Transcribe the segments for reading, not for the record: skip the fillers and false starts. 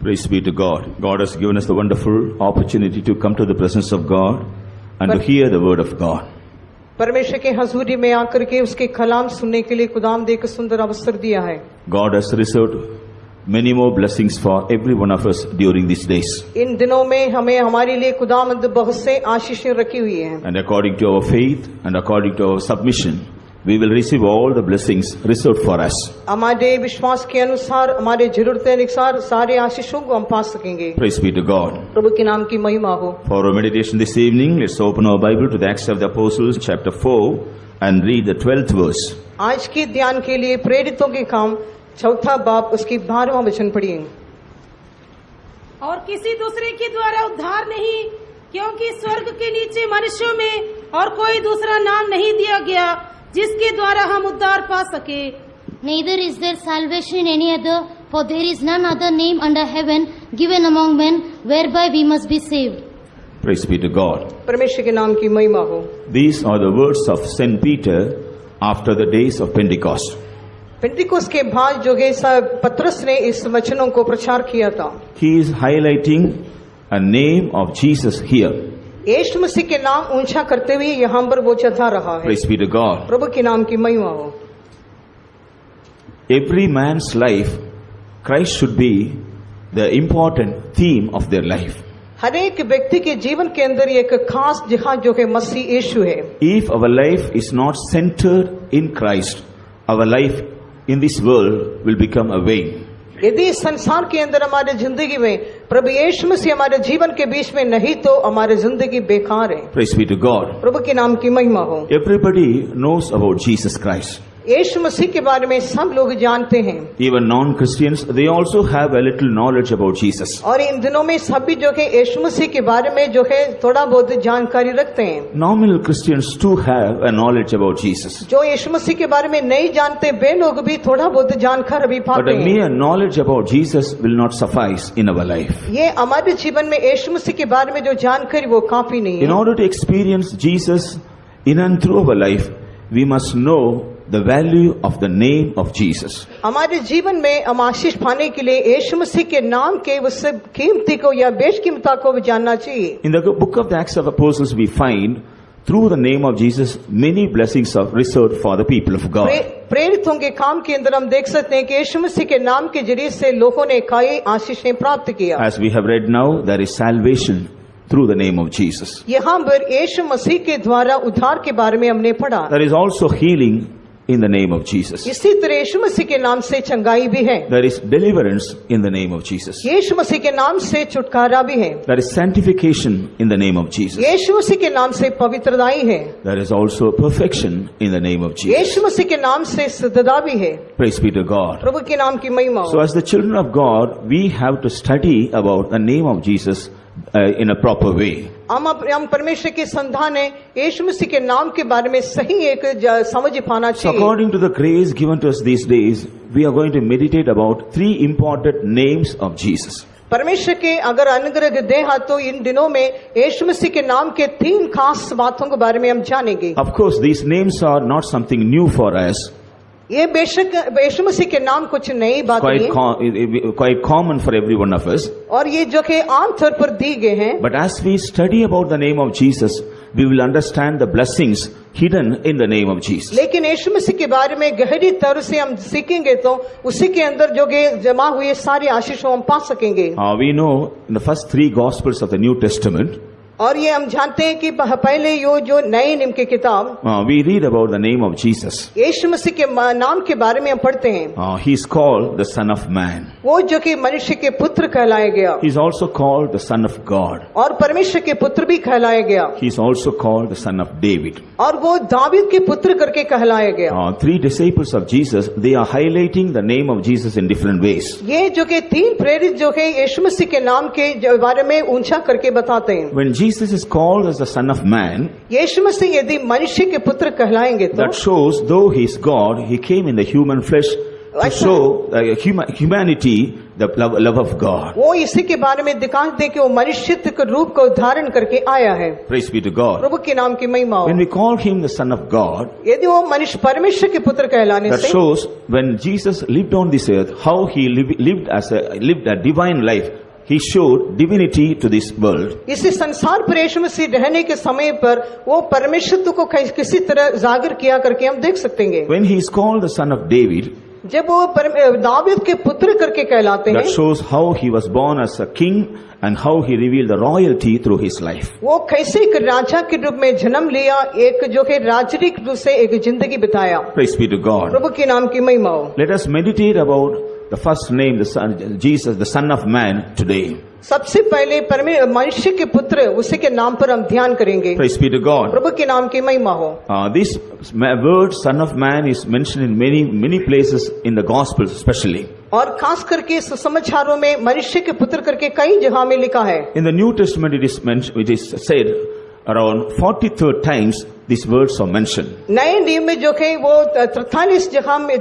Praise be to God. God has given us the wonderful opportunity to come to the presence of God and to hear the word of God. परमेश्वर के हजूरी में आकर के उसके कलाम सुनने के लिए खुदावंद एक सुंदर अवसर दिया है. God has reserved many more blessings for every one of us during these days. इन दिनों में हमें हमारे लिए खुदावंद बहुत से आशीषें रखी हुई हैं. And according to our faith and according to our submission, we will receive all the blessings reserved for us. हमारे विश्वास के अनुसार, हमारे जरूरत अनुसार सारे आशीषों को हम पा सकेंगे. Praise be to God. प्रभु के नाम की महिमा हो. For our meditation this evening, let's open our Bible to the Acts of the Apostles, chapter 4, and read the 12th verse. आज के ध्यान के लिए प्रेरितों के काम चौथा बाब उसकी 12वां वचन पढ़िए. और किसी दूसरे के द्वारा उद्धार नहीं, क्योंकि स्वर्ग के नीचे मनुष्यों में और कोई दूसरा नाम नहीं दिया गया जिसके द्वारा हम उद्धार पा सके. Neither is there salvation in any other, for there is none other name under heaven given among men whereby we must be saved. Praise be to God. परमेश्वर के नाम की महिमा हो. These are the words of Saint Peter after the days of Pentecost. पेंटिकोस के बाद जो है पतरस ने इस वचनों को प्रचार किया था. He is highlighting a name of Jesus here. यीशु मसीह के नाम ऊंचा करते हुए यहाँ पर वो चढ़ा रहा है. Praise be to God. प्रभु के नाम की महिमा हो. Every man's life, Christ should be the important theme of their life. हर एक व्यक्ति के जीवन के अंदर एक खास जगह जो है मसीह यीशु है. If our life is not centered in Christ, our life in this world will become a vain. यदि संसार के अंदर हमारे जिंदगी में प्रभु यीशु मसीह हमारे जीवन के बीच में नहीं तो हमारी जिंदगी बेकार है. Praise be to God. प्रभु के नाम की महिमा हो. Everybody knows about Jesus Christ. यीशु मसीह के बारे में सब लोग जानते हैं. Even non-Christians, they also have a little knowledge about Jesus. और इन दिनों में सभी जो है यीशु मसीह के बारे में जो है थोड़ा बहुत जानकारी रखते हैं. Nominal Christians too have a knowledge about Jesus. जो यीशु मसीह के बारे में नहीं जानते वे लोग भी थोड़ा बहुत जानकर भी But पाते a हैं. mere knowledge about Jesus will not suffice in our life. ये हमारे जीवन में यीशु मसीह के बारे में जो जानकारी वो काफी नहीं In है. order to experience Jesus in and through our life, we must know the value of the name of Jesus. हमारे जीवन में हम आशीष पाने के लिए यीशु मसीह के नाम के उस कीमती को या बेशकीमता को भी जानना चाहिए. In the book of the Acts of Apostles, we find through the name of Jesus many blessings are reserved for the people of God. प्रेरितों के काम के अंदर हम देख सकते हैं कि यीशु मसीह के नाम के जरिए से लोगों ने कई आशीषें प्राप्त किया. As we have read now, there is salvation through the name of Jesus. यहाँ पर यीशु मसीह के द्वारा उद्धार के बारे में हमने पढ़ा. There is also healing in the name of Jesus. इसी तरह यीशु मसीह के नाम से चंगाई भी है. There is deliverance in the name of Jesus. यीशु मसीह के नाम से छुटकारा भी है. There is sanctification in the name of Jesus. यीशु मसीह के नाम से पवित्रताई है. There is also perfection in the name of Jesus. यीशु मसीह के नाम से सिद्धता भी है. Praise be to God. प्रभु के नाम की महिमा हो. So as the children of God, we have to study about the name of Jesus in a proper way. हम परमेश्वर के संतान हैं. यीशु मसीह के नाम के बारे में सही एक समझ पाना So चाहिए. according to the grace given to us these days, we are going to meditate about 3 important names of Jesus. परमेश्वर के अगर अनुग्रह दे तो इन दिनों में यीशु मसीह के नाम के 3 खास बातों के बारे में हम जानेंगे. Of course, these names are not something new for us. ये बेशक यीशु मसीह के नाम कुछ नई बात नहीं है Quite common for every one of us. और ये जो कि आम तौर पर दी गए हैं. But as we study about the name of Jesus, we will understand the blessings hidden in the name of Jesus. लेकिन यीशु मसीह के बारे में गहरी तरह से हम सीखेंगे तो उसी के अंदर जो कि जमा हुए सारे आशीषों हम पा सकेंगे. We know in the first 3 Gospels of the New Testament, और ये हम जानते हैं कि पहले यो जो नए नियम की किताब we read about the name of Jesus. यीशु मसीह के नाम के बारे में हम पढ़ते हैं. He is called the Son of Man. वो जो कि मनुष्य के पुत्र कहलाया गया. He is also called the Son of God. और परमेश्वर के पुत्र भी कहलाया गया. He is also called the Son of David. और वो दावीद के पुत्र करके कहलाया गया. 3 disciples of Jesus, they are highlighting the name of Jesus in different ways. ये जो कि 3 प्रेरित जो है यीशु मसीह के नाम के बारे में ऊंचा करके बताते हैं. When Jesus is called as the Son of Man, यीशु मसीह यदि मनुष्य के पुत्र कहलाएंगे तो that shows though he is God, he came in the human flesh to show humanity the love of God. वो इसी के बारे में दिखाते हैं कि वो मनुष्यत्व के रूप को धारण करके आया है। Praise be to God. प्रभु के नाम की महिमा हो। When we call him the Son of God, यदि वो मनुष्य परमेश्वर के पुत्र कहलाने that से, shows when Jesus lived on this earth, how he lived a divine life. He showed divinity to this world. इसी संसार पर यीशु मसीह रहने के समय पर वो परमेश्वरत्व को किसी तरह जागर किया करके हम देख सकते हैं। When he is called the Son of David, जब वो दाऊद के पुत्र करके कहलाते that हैं, shows how he was born as a king and how he revealed the royalty through his life. वो कैसे एक राजा के रूप में जन्म लिया, एक जो है राजरिक रूप से एक जिंदगी बिताया। Praise be to God. प्रभु के नाम की महिमा हो। Let us meditate about the first name, the Son, Jesus, the Son of Man today. सबसे पहले मनुष्य के पुत्र उसी के नाम पर हम ध्यान करेंगे। Praise be to God. प्रभु के नाम की महिमा हो। This word Son of Man is mentioned in many places in the Gospels especially. और खास करके सुसमाचारों में मनुष्य के पुत्र करके कई जगह में लिखा है। In the New Testament it is mentioned, it is said around 43 times these words are mentioned. नए नियम में जो है वो 43 जगह में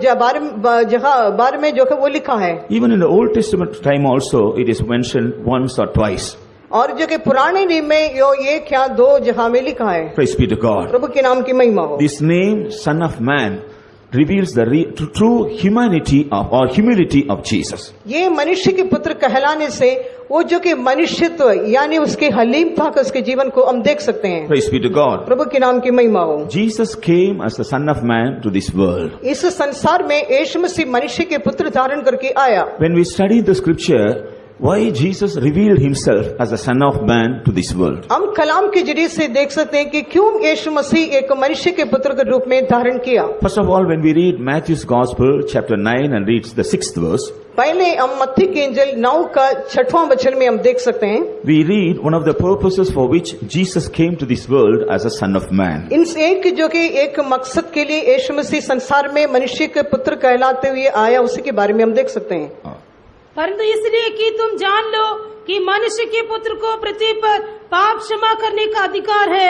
बार में जो है वो लिखा है। Even in the Old Testament time also it is mentioned once or twice. और जो कि पुराने नियम में यो एक या दो जगह में लिखा है। Praise be to God. प्रभु के नाम की महिमा हो। This name Son of Man reveals the true humanity or humility of Jesus. ये मनुष्य के पुत्र कहलाने से वो जो कि मनुष्यत्व यानी उसके हलीमता का उसके जीवन को हम देख सकते हैं। Praise be to God. प्रभु के नाम की महिमा हो। Jesus came as the Son of Man to this world. इस संसार में यीशु मसीह मनुष्य के पुत्र धारण करके आया। When we study the scripture, why Jesus revealed himself as the Son of Man to this world? हम कलाम के जरिए से देख सकते हैं कि क्यों यीशु मसीह एक मनुष्य के पुत्र के रूप में धारण किया। First of all, when we read Matthew's Gospel, chapter 9, and reads the 6th verse, पहले हम मत्ती के इंजिल 9 का 6वां वचन में हम देख सकते हैं। we read one of the purposes for which Jesus came to this world as a Son of Man. इन एक जो कि एक मकसद के लिए यीशु मसीह संसार में मनुष्य के पुत्र कहलाते हुए आया, उसी के बारे में हम देख सकते हैं। परंतु इसलिए कि तुम जान लो कि मनुष्य के पुत्र को पृथ्वी पर पाप क्षमा करने का अधिकार है।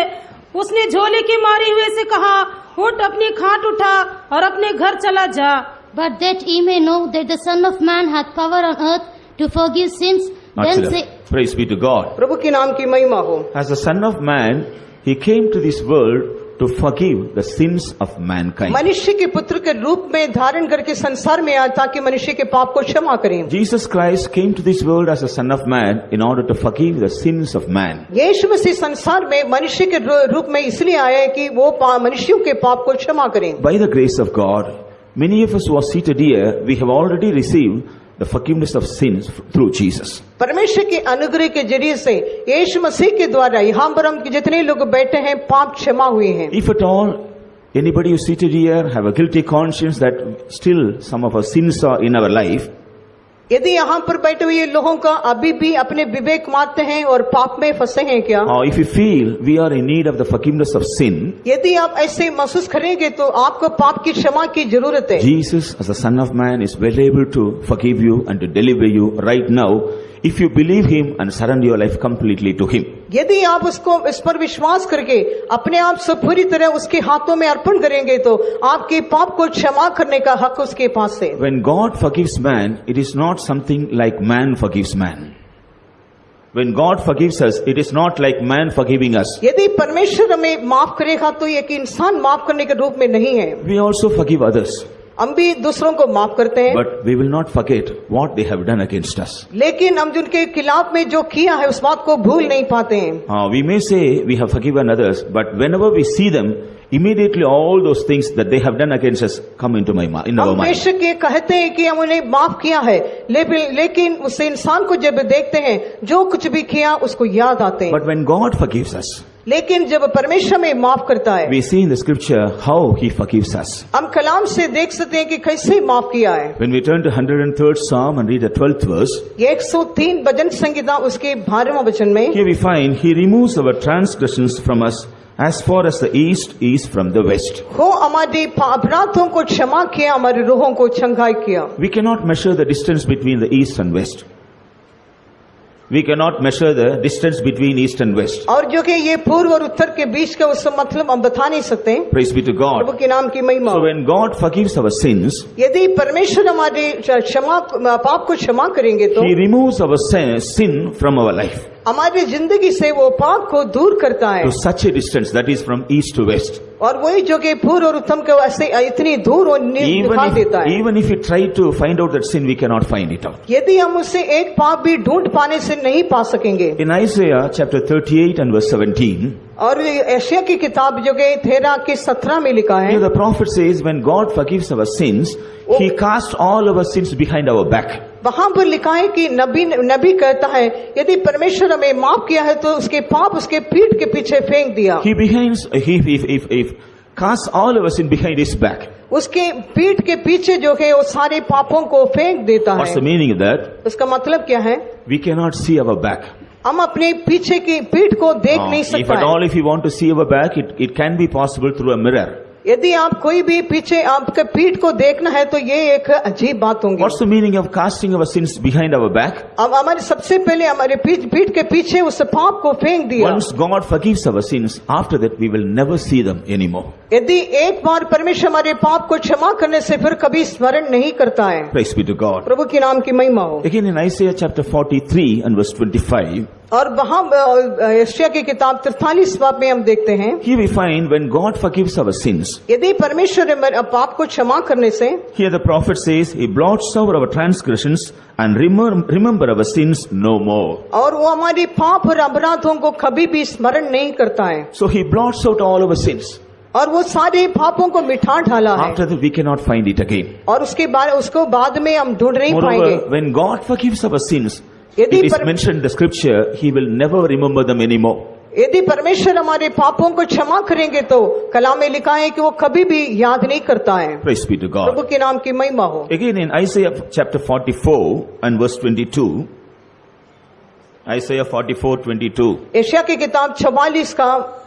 उसने झोले के मारे हुए से कहा, उठ अपनी खाट उठा और अपने घर चला जा। But that ye may know that the Son of Man hath power on earth to forgive sins, then say, Praise be to God. प्रभु के नाम की महिमा हो। As the Son of Man, he came to this world to forgive the sins of mankind. मनुष्य के पुत्र के रूप में धारण करके संसार में आया ताकि मनुष्य के पाप को क्षमा करें। Jesus Christ came to this world as a Son of Man in order to forgive the sins of man. यीशु मसीह संसार में मनुष्य के रूप में इसलिए आया है कि वो मनुष्यों के पाप को क्षमा करें। By the grace of God, many of us who are seated here, we have already received the forgiveness of sins through Jesus. परमेश्वर के अनुग्रह के जरिए से यीशु मसीह के द्वारा यहाँ पर हम जितने लोग बैठे हैं पाप क्षमा हुए हैं। If at all anybody who is seated here have a guilty conscience that still some of our sins are in our life, यदि यहाँ पर बैठे हुए लोगों का अभी भी अपने विवेक मानते हैं और पाप में फंसे हैं क्या? or if you feel we are in need of the forgiveness of sin, यदि आप ऐसे महसूस करेंगे तो आपको पाप की क्षमा की जरूरत है। Jesus as the Son of Man is well able to forgive you and to deliver you right now if you believe him and surrender your life completely to him. यदि आप उसको इस पर विश्वास करके अपने आप से पूरी तरह उसके हाथों में अर्पण करेंगे तो आपके पाप को क्षमा करने का हक उसके पास है। When God forgives man, it is not something like man forgives man. When God forgives us, it is not like man forgiving us. यदि परमेश्वर हमें माफ करेगा तो एक इंसान माफ करने के रूप में नहीं है। We also forgive others, हम भी दूसरों को माफ करते हैं, but we will not forget what they have done against us. लेकिन हम जिनके खिलाफ में जो किया है उस बात को भूल नहीं पाते हैं। We may say we have forgiven others, but whenever we see them, immediately all those things that they have done against us come into our हम mind. बेशक ये कहते हैं कि हम उन्हें माफ किया है, लेकिन उस इंसान को जब देखते हैं जो कुछ भी किया उसको याद आते हैं। But when God forgives us, लेकिन जब परमेश्वर में माफ करता है, we see in the scripture how he forgives us. हम कलाम से देख सकते हैं कि कैसे माफ किया है। When we turn to 103rd Psalm and read the 12th verse, 103 भजन संहिता उसके 12वां वचन में here we find he removes our transgressions from us as far as the east is from the west. वो हमारे अपराधों को क्षमा किया, हमारे रोहों को छंगाई किया। We cannot measure the distance between the east and west. We cannot measure the distance between east and west. और जो कि ये पूर्व और उत्तर के बीच का उसका मतलब हम बता नहीं सकते। Praise be to Prabhu God. के नाम की महिमा So हो। when God forgives our sins, यदि परमेश्वर हमारे क्षमा पाप को क्षमा करेंगे तो He removes our sin from our life हमारी जिंदगी से वो पाप को दूर करता है। to such a distance, that is from east to west. और वही जो कि पूर्व और उत्तर के ऐसे इतनी दूर और निभा देता है। Even if we try to find out that sin, we cannot find it out. यदि हम उससे एक पाप भी ढूंढ पाने से नहीं पा सकेंगे। In Isaiah chapter 38 and verse 17, और यशायाह की किताब जो कि 13 के 17 में लिखा है, here the prophet says, when God forgives our sins, He casts all our sins behind our back. वहां पर लिखा है कि नबी कहता है यदि परमेश्वर हमें माफ किया है तो उसके पाप उसके पीठ के पीछे फेंक दिया। He casts all our sin behind His back. उसके पीठ के पीछे जो है वो सारे पापों को फेंक देता What's the है। meaning of that? उसका मतलब क्या है? We cannot see our back. हम अपने पीछे की पीठ को देख नहीं If सकता at है। all, if you want to see our back, it can be possible through a mirror. यदि आप कोई भी पीछे आपके पीठ को देखना है तो ये एक अजीब बात होगी। What's the meaning of casting our sins behind our back? अब हमारे सबसे पहले हमारे पीठ के पीछे उस पाप को फेंक दिया। Once God forgives our sins, after that we will never see them anymore. यदि एक बार परमेश्वर हमारे पाप को क्षमा करने से फिर कभी स्मरण नहीं करता है। Praise be to God. प्रभु के नाम की महिमा हो। Again in Isaiah chapter 43 and verse 25, और वहां यशायाह की किताब 43 बाब में हम देखते हैं, here we find when God forgives our sins, यदि परमेश्वर हमारे पाप को क्षमा करने से, here the prophet says, He blots over our transgressions and remember our sins no more. और वो हमारे पाप और अपराधों को कभी भी स्मरण नहीं करता है। So He blots out all our sins. और वो सारे पापों को मिटा डाला है। After that we cannot find it again. और उसको बाद में हम ढूंढ नहीं पाएंगे। Moreover, when God forgives our sins, यदि it is mentioned in the scripture, He will never remember them anymore. यदि परमेश्वर हमारे पापों को क्षमा करेंगे तो कलाम में लिखा है कि वो कभी भी याद नहीं करता है। Praise be to Prabhu God. के नाम की महिमा हो। Again in Isaiah chapter 44 and verse 22, Isaiah 44:22. यशायाह की किताब 44 का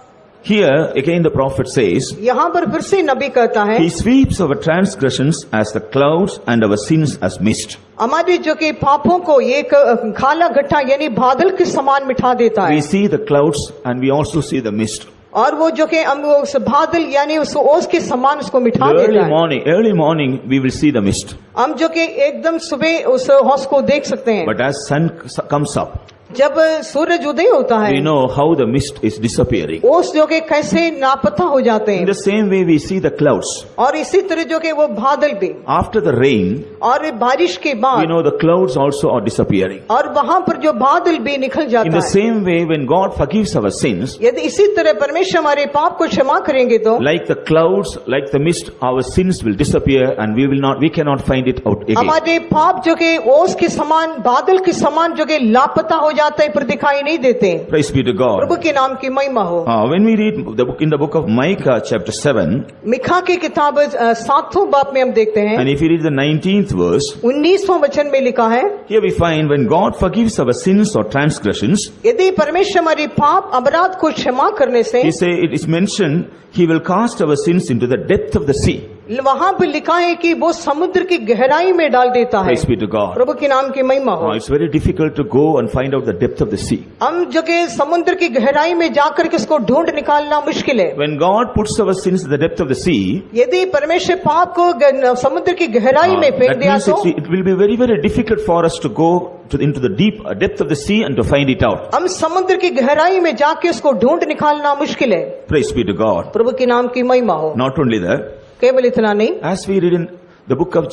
Here again the prophet says, यहाँ पर फिर से नबी कहता है, He sweeps our transgressions as the clouds and our sins as mist. हमारे जो कि पापों को एक काला गट्ठा यानी बादल के समान मिटा देता We है। see the clouds and we also see the mist. और वो जो कि हम उस बादल यानी उस ओस के समान उसको मिटा The देता है। early morning we will see the mist. हम जो कि एकदम सुबह उस ओस को देख सकते हैं। But as sun comes up, जब सूरज उदय होता है, we know how the mist is disappearing. ओस जो कि कैसे नापता हो जाते In हैं। the same way we see the clouds. और इसी तरह जो कि वो बादल भी, After the rain, और बारिश के we बाद, know the clouds also are disappearing. और वहां पर जो बादल भी निकल In जाता the है। same way, when God forgives our sins, यदि इसी तरह परमेश्वर हमारे पाप को क्षमा करेंगे तो like the clouds, like the mist, our sins will disappear and we cannot find it out again. हमारे पाप जो कि ओस के समान, बादल के समान जो कि लापता हो जाते हैं, पर दिखाई नहीं देते। Praise be to Prabhu God. के नाम की महिमा हो। When we read in the book of Micah chapter 7, Milkha की किताब 7वें बाब में हम देखते हैं, and if you read the 19th verse, 19वां वचन में लिखा है, here we find when God forgives our sins or transgressions, यदि परमेश्वर हमारे पाप अपराध को क्षमा करने से, it is mentioned, He will cast our sins into the depth of the sea. वहां पर लिखा है कि वो समुद्र की गहराई में डाल देता है। Praise be to God. प्रभु के नाम की महिमा हो। It's very difficult to go and find out the depth of the sea. हम जो कि समुद्र की गहराई में जाकर के उसको ढूंढ निकालना मुश्किल है। When God puts our sins in the depth of the sea, यदि परमेश्वर पाप को समुद्र की गहराई में फेंक that दिया means तो it will be very, very difficult for us to go into the deep depth of the sea and to find it out. हम समुद्र की गहराई में जाके उसको ढूंढ निकालना मुश्किल है। Praise be to God. प्रभु के नाम की महिमा हो। Not only that, केवल इतना नहीं, as we read in the book of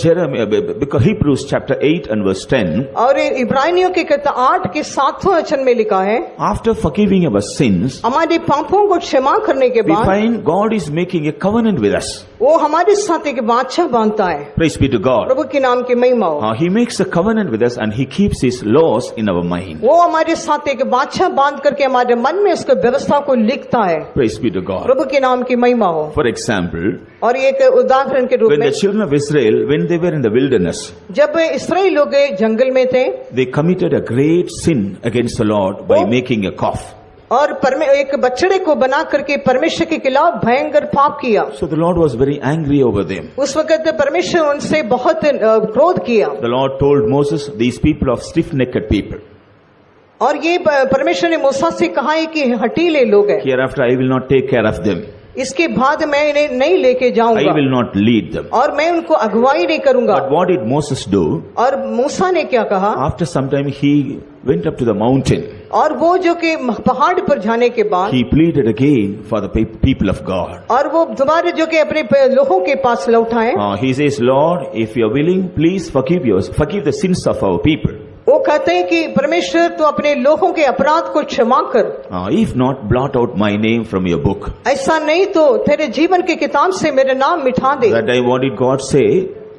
book of Hebrews chapter 8 and verse 10, और इब्रानियों के 8 के 7वें वचन में लिखा है, after forgiving our sins, हमारे पापों को क्षमा करने के we बाद find God is making a covenant with us. वो हमारे साथ एक वाचा बांधता है। Praise be to God. प्रभु के नाम की महिमा हो। He makes a covenant with us and He keeps His laws in our mind. वो हमारे साथ एक वाचा बांध करके हमारे मन में उसको व्यवस्था को लिखता है। Praise be to God. प्रभु के नाम की महिमा हो। For example, और एक उदाहरण के रूप when में, the children of Israel, when they were in the wilderness, जब इस्राएल लोग जंगल में थे, they committed a great sin against the Lord by Oh. making a calf. और एक बछड़े को बना करके परमेश्वर के खिलाफ भयंकर पाप किया। So the Lord was very angry over them. उस वक्त परमेश्वर उनसे बहुत क्रोध किया। The Lord told Moses, these people are stiff-necked people. और ये परमेश्वर ने मूसा से कहा है कि हठीले लोग हैं, Hereafter I will not take care of them. इसके बाद मैं इन्हें नहीं लेके I जाऊंगा will not lead them. और मैं उनको अगुवाई नहीं करूंगा। But what did Moses do? और मूसा ने क्या कहा? After some time he went up to the mountain. और वो जो कि पहाड़ पर जाने के बाद He pleaded again for the people of God. और वो दोबारा जो कि अपने लोगों के पास लौट आए, He says, Lord, if you are willing, please forgive the sins of our people. वो कहते हैं कि परमेश्वर तो अपने लोगों के अपराध को क्षमा कर, If not, blot out my name from your book. ऐसा नहीं तो तेरे जीवन की किताब से मेरा नाम मिटा दे। That time what did God say?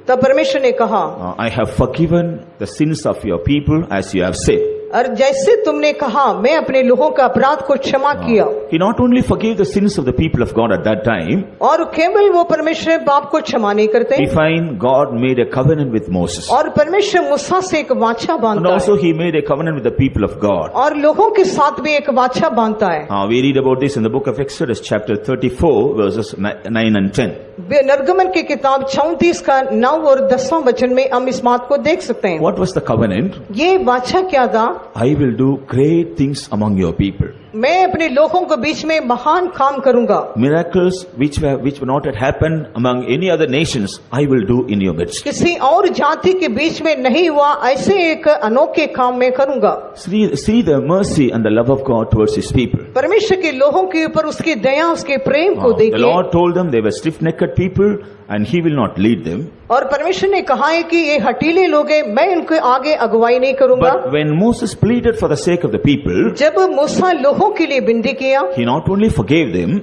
तब परमेश्वर ने कहा, I have forgiven the sins of your people as you have said. और जैसे तुमने कहा मैं अपने लोगों का अपराध को क्षमा किया। He not only forgave the sins of the people of God at that time, और केवल वो परमेश्वर पाप को क्षमा नहीं करते, we find God made a covenant with Moses. और परमेश्वर मूसा से एक वाचा And बांधता also है he made a covenant with the people of God. और लोगों के साथ भी एक वाचा बांधता है। We read about this in the book of Exodus chapter 34 verses 9 and 10. निर्गमन की किताब 34 का 9 और 10वां वचन में हम इस बात को देख सकते हैं। What was the covenant? ये वाचा क्या था? I will do great things among your people. मैं अपने लोगों के बीच में महान काम करूंगा। Miracles which were not had happened among any other nations, I will do in your midst. किसी और जाति के बीच में नहीं हुआ ऐसे एक अनोखे काम मैं करूंगा। See the mercy and the love of God towards his people. परमेश्वर के लोगों के ऊपर उसकी दया उसके प्रेम को The देखिए। Lord told them they were stiff-necked people and he will not lead them. और परमेश्वर ने कहा है कि ये हठीले लोग हैं, मैं इनके आगे अगुवाई नहीं करूंगा। But when Moses pleaded for the sake of the people, जब मूसा लोगों के लिए विनती किया, he not only forgave them,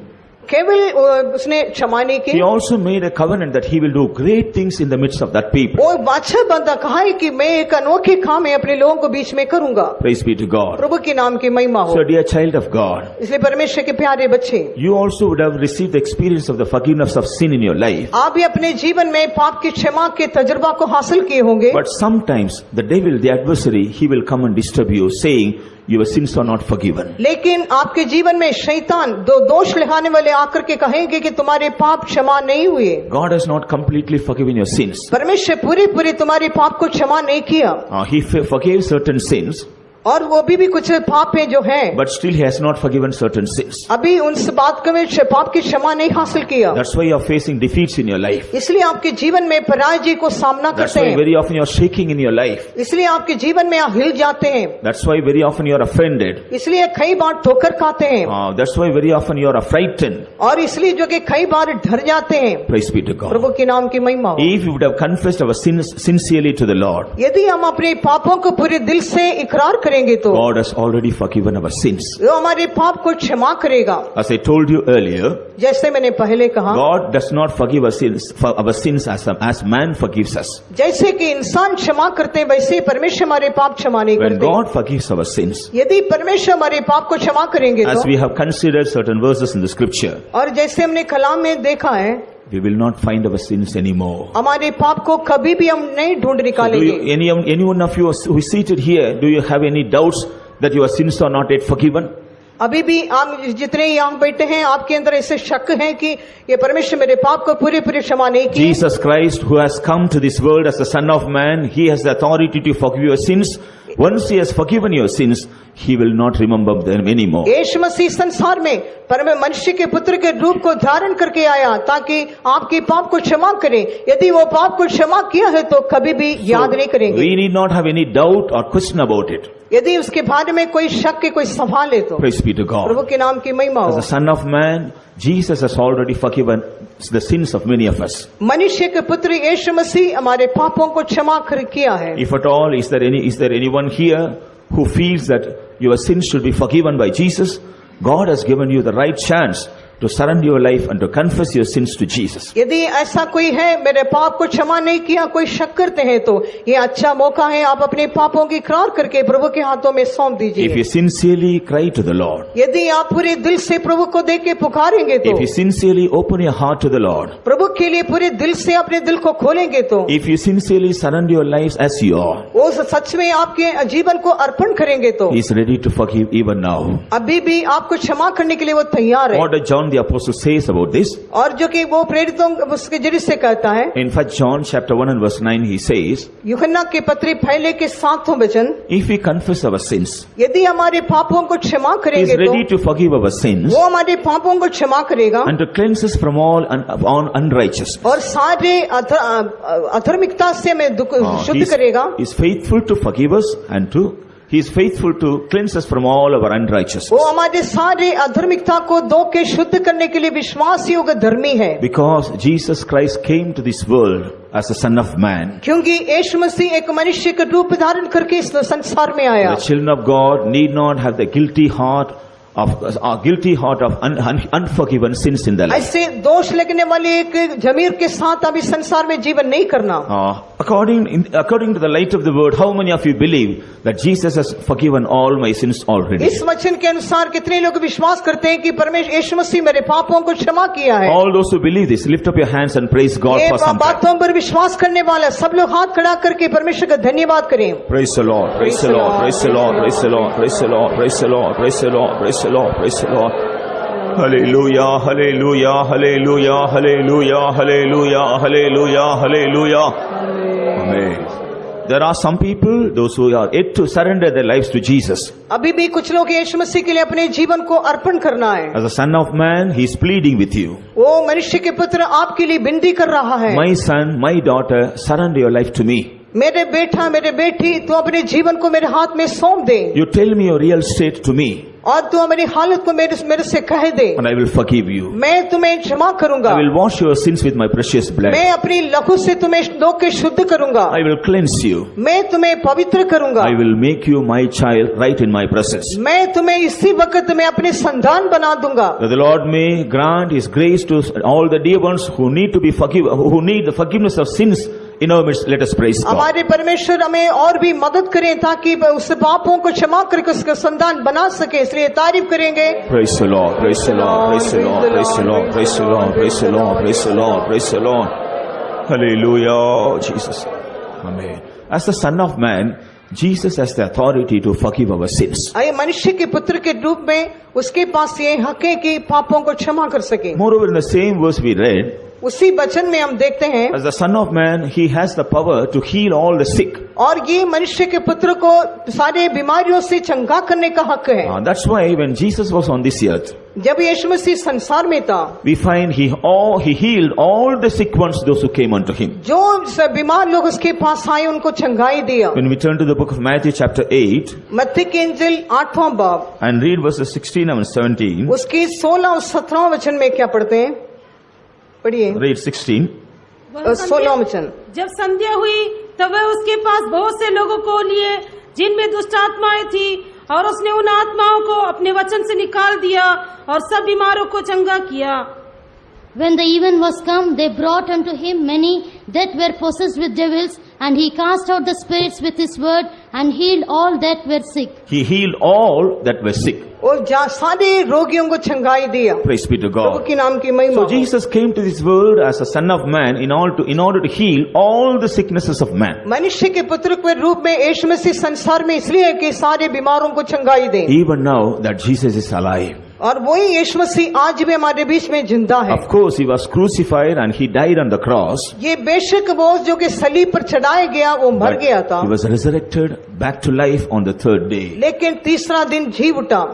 केवल उसने क्षमा नहीं he की, also made a covenant that he will do great things in the midst of that people. वो वाचा बंदा कहा है कि मैं एक अनोखे काम है अपने लोगों को बीच में करूंगा। Praise be to God. प्रभु के नाम की महिमा हो। So dear child of God, इसलिए परमेश्वर के प्यारे बच्चे, you also would have received the experience of the forgiveness of sin in your life. आप भी अपने जीवन में पाप की क्षमा के तजुर्बा को हासिल किए होंगे। But sometimes the devil, the adversary, he will come and disturb you saying, your sins are not forgiven. लेकिन आपके जीवन में शैतान दो दोष लगाने वाले आकर के कहेंगे कि तुम्हारे पाप क्षमा नहीं हुए। God has not completely forgiven your sins. परमेश्वर पूरी तुम्हारे पाप को क्षमा नहीं किया, He forgave certain sins, और वो भी कुछ पाप है जो है, but still he has not forgiven certain sins. अभी उस बात का में पाप की क्षमा नहीं हासिल किया। That's why you are facing defeats in your life. इसलिए आपके जीवन में पराजय को सामना That's करते why हैं, very often you are shaking in your life. इसलिए आपके जीवन में आप हिल जाते हैं, That's why very often you are offended. इसलिए कई बार ठोकर खाते हैं, That's why very often you are frightened. और इसलिए जो कि कई बार डर जाते हैं। Praise be to God. प्रभु के नाम की महिमा हो। If you would have confessed our sins sincerely to the Lord, यदि हम अपने पापों को पूरे दिल से इकरार करेंगे तो God has already forgiven our sins. वो हमारे पाप को क्षमा करेगा। As I told you earlier, जैसे मैंने पहले कहा, God does not forgive our sins as man forgives us. जैसे कि इंसान क्षमा करते हैं वैसे परमेश्वर हमारे पाप क्षमा नहीं When करते। God forgives our sins, यदि परमेश्वर हमारे पाप को क्षमा करेंगे as तो, we have considered certain verses in the scripture, और जैसे हमने कलाम में देखा है, we will not find our sins anymore. हमारे पाप को कभी भी हम नहीं ढूंढ Do निकालेंगे। you, any one of you who is seated here, do you have any doubts that your sins are not yet forgiven? अभी भी आप जितने यहाँ बैठे हैं आपके अंदर ऐसे शक है कि ये परमेश्वर मेरे पाप को पूरे क्षमा नहीं किए। Jesus Christ, who has come to this world as the Son of Man, he has the authority to forgive your sins. Once he has forgiven your sins, he will not remember them anymore. यीशु मसीह संसार में मनुष्य के पुत्र के रूप को धारण करके आया ताकि आपके पाप को क्षमा करे। यदि वो पाप को क्षमा किया है तो कभी भी याद नहीं करेंगे। We need not have any doubt or question about it. यदि उसके बारे में कोई शक के कोई सवाल है तो Praise be to God. प्रभु के नाम की महिमा As हो। the Son of Man, Jesus has already forgiven the sins of many of us. मनुष्य के पुत्र यीशु मसीह हमारे पापों को क्षमा किया है। If at all, is there anyone here who feels that your sins should be forgiven by Jesus? God has given you the right chance to surrender your life and to confess your sins to Jesus. यदि ऐसा कोई है मेरे पाप को क्षमा नहीं किया, कोई शक करते हैं तो ये अच्छा मौका है, आप अपने पापों की इकरार करके प्रभु के हाथों में सौंप If दीजिए। you sincerely cry to the Lord, यदि आप पूरे दिल से प्रभु को देख के पुकारेंगे तो, if you sincerely open your heart to the Lord, प्रभु के लिए पूरे दिल से अपने दिल को खोलेंगे तो, if you sincerely surrender your lives as you are, वो सच में आपके जीवन को अर्पण करेंगे तो He is ready to forgive even now. अभी भी आपको क्षमा करने के लिए वो तैयार है। What did John the Apostle says about this. और जो कि वो प्रेरितों उसके जरिए से कहता है, In 1 John chapter 1 and verse 9 he says, यूहन्ना के पत्री पहले के 7वां वचन, if we confess our sins, यदि हमारे पापों को क्षमा he is करेंगे ready तो to forgive our sins वो हमारे पापों को क्षमा करेगा and to cleanse us from all unrighteousness. और सारे अधर्मिकता से हमें शुद्ध करेगा. He is faithful to forgive us and He is faithful to cleanse us from all our unrighteousness. वो हमारे सारे अधर्मिकता को धो के शुद्ध करने के लिए विश्वास योग्य धर्मी है. Because Jesus Christ came to this world as a son of man. क्योंकि यीशु मसीह एक मनुष्य का रूप धारण करके इस संसार में आया. The children of God need not have the guilty heart of unforgiven sins in their life. ऐसे दोष लगने वाले एक जमीर के साथ अभी संसार में जीवन नहीं करना. According to the light of the word, how many of you believe that Jesus has forgiven all my sins already? इस वचन के अनुसार कितने लोग विश्वास करते हैं कि परमेश्वर यीशु मसीह मेरे पापों को क्षमा किया है? All those who believe this, lift up your hands and praise God for some time. बातों पर विश्वास करने वाला सब लोग हाथ खड़ा करके परमेश्वर का धन्यवाद करें. Praise the Lord, praise the Lord, praise the Lord, praise the Lord, praise the Lord, praise the Lord, praise the Lord, praise the Lord, praise the Lord. Hallelujah, hallelujah, hallelujah, hallelujah, hallelujah, hallelujah, hallelujah. Amen. There are some people, those who are yet to surrender their lives to Jesus. अभी भी कुछ लोग यीशु मसीह के लिए अपने जीवन को अर्पण करना है. As a son of man, he is pleading with you. वो मनुष्य के पुत्र आपके लिए विनती कर रहा है. My son, my daughter, surrender your life to me. मेरे बेटा मेरे बेटी तू अपने जीवन को मेरे हाथ में सौंप दे. You tell me your real state to me. और तू मेरी हालत को मेरे से कह दे. And I will forgive you. मैं तुम्हें क्षमा करूंगा. I will wash your sins with my precious blood. मैं अपनी लहू से तुम्हें धो के शुद्ध करूंगा. I will cleanse you. मैं तुम्हें पवित्र करूंगा. I will make you my child right in my presence. मैं तुम्हें इसी वक्त में अपने संतान बना दूंगा. That the Lord may grant His grace to all the dear ones who need the forgiveness of sins in our midst. Let us praise God. हमारे परमेश्वर हमें और भी मदद करें ताकि उस पापों को क्षमा करके उसका संतान बना सके. इसलिए तारीफ करेंगे. Praise the Lord, praise the Lord, praise the Lord, praise the Lord, praise the Lord, praise the Lord, praise the Lord, praise the Lord. Hallelujah, Jesus. Amen. As the Son of Man, Jesus has the authority to forgive our sins. आये मनुष्य के पुत्र के रूप में उसके पास ये हक है कि पापों को क्षमा कर सके. Moreover, in the same verse we read, उसी वचन में हम देखते हैं, as the Son of Man, He has the power to heal all the sick. और ये मनुष्य के पुत्र को सारे बीमारियों से चंगा करने का हक है. That's why when Jesus was on this earth, जब यीशु मसीह संसार में था, we find He healed all the sick ones, those who came unto Him. जो बीमार लोग उसके पास आए उनको चंगाई दिया. When we turn to the book of Matthew chapter 8 मत्ती के इंजिल 8वां बाब and read verses 16 and 17, उसकी 16 और 17 वचन में क्या पढ़ते हैं? पढ़िए. read 16. 16 वचन. जब संध्या हुई तब वह उसके पास बहुत से लोगों को लिए जिनमें दुष्ट आत्माएं थी, और उसने उन आत्माओं को अपने वचन से निकाल दिया और सब बीमारों को चंगा किया. When the even was come, they brought unto him many that were possessed with devils, and he cast out the spirits with his word, and healed all that were sick. He healed all that were sick. और सारे रोगियों को चंगाई दिया. Praise be to Prabhu God. की नाम की महिमा. So Jesus came to this world as a Son of Man in order to heal all the sicknesses of man. मनुष्य के पुत्र के रूप में यीशु मसीह संसार में इसलिए है कि सारे बीमारों को चंगाई दे. Even now that Jesus is alive. और वही यीशु मसीह आज भी हमारे बीच में जिंदा है. Of course, He was crucified and He died on the cross. ये बेशक वो जो कि सलीब पर चढ़ाया गया वो मर गया था, He was resurrected back to life on the third day. लेकिन तीसरा दिन जी उठा.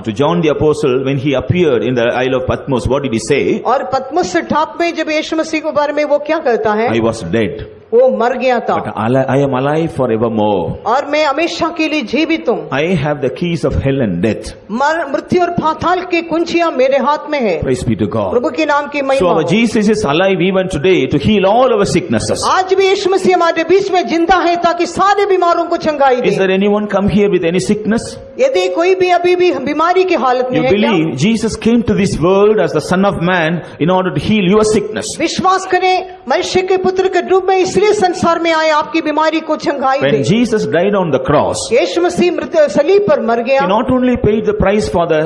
To John the Apostle, when he appeared in the Isle of Patmos, what did he say? और पतमस टाप में जब यीशु मसीह के बारे में वो क्या कहता है? I was dead, वो मर गया था, but I am alive forevermore. और मैं हमेशा के लिए जीवित हूँ. I have the keys of hell and death. मृत्यु और पाताल की कुंजियां मेरे हाथ में है. Praise be to God. प्रभु के नाम की So महिमा. our Jesus is alive even today to heal all our sicknesses. आज भी यीशु मसीह हमारे बीच में जिंदा है ताकि सारे बीमारों को चंगाई Is they. there anyone come here with any sickness? यदि कोई भी अभी भी बीमारी की हालत में You है क्या? believe Jesus came to this world as the Son of Man in order to heal your sickness. विश्वास करें मनुष्य के पुत्र के रूप में इस इसलिए संसार में आए आपकी बीमारी को चंगाई When they. Jesus died on the cross, यीशु मसीह मृत्यु सलीब पर मर गया। He not only paid the price for the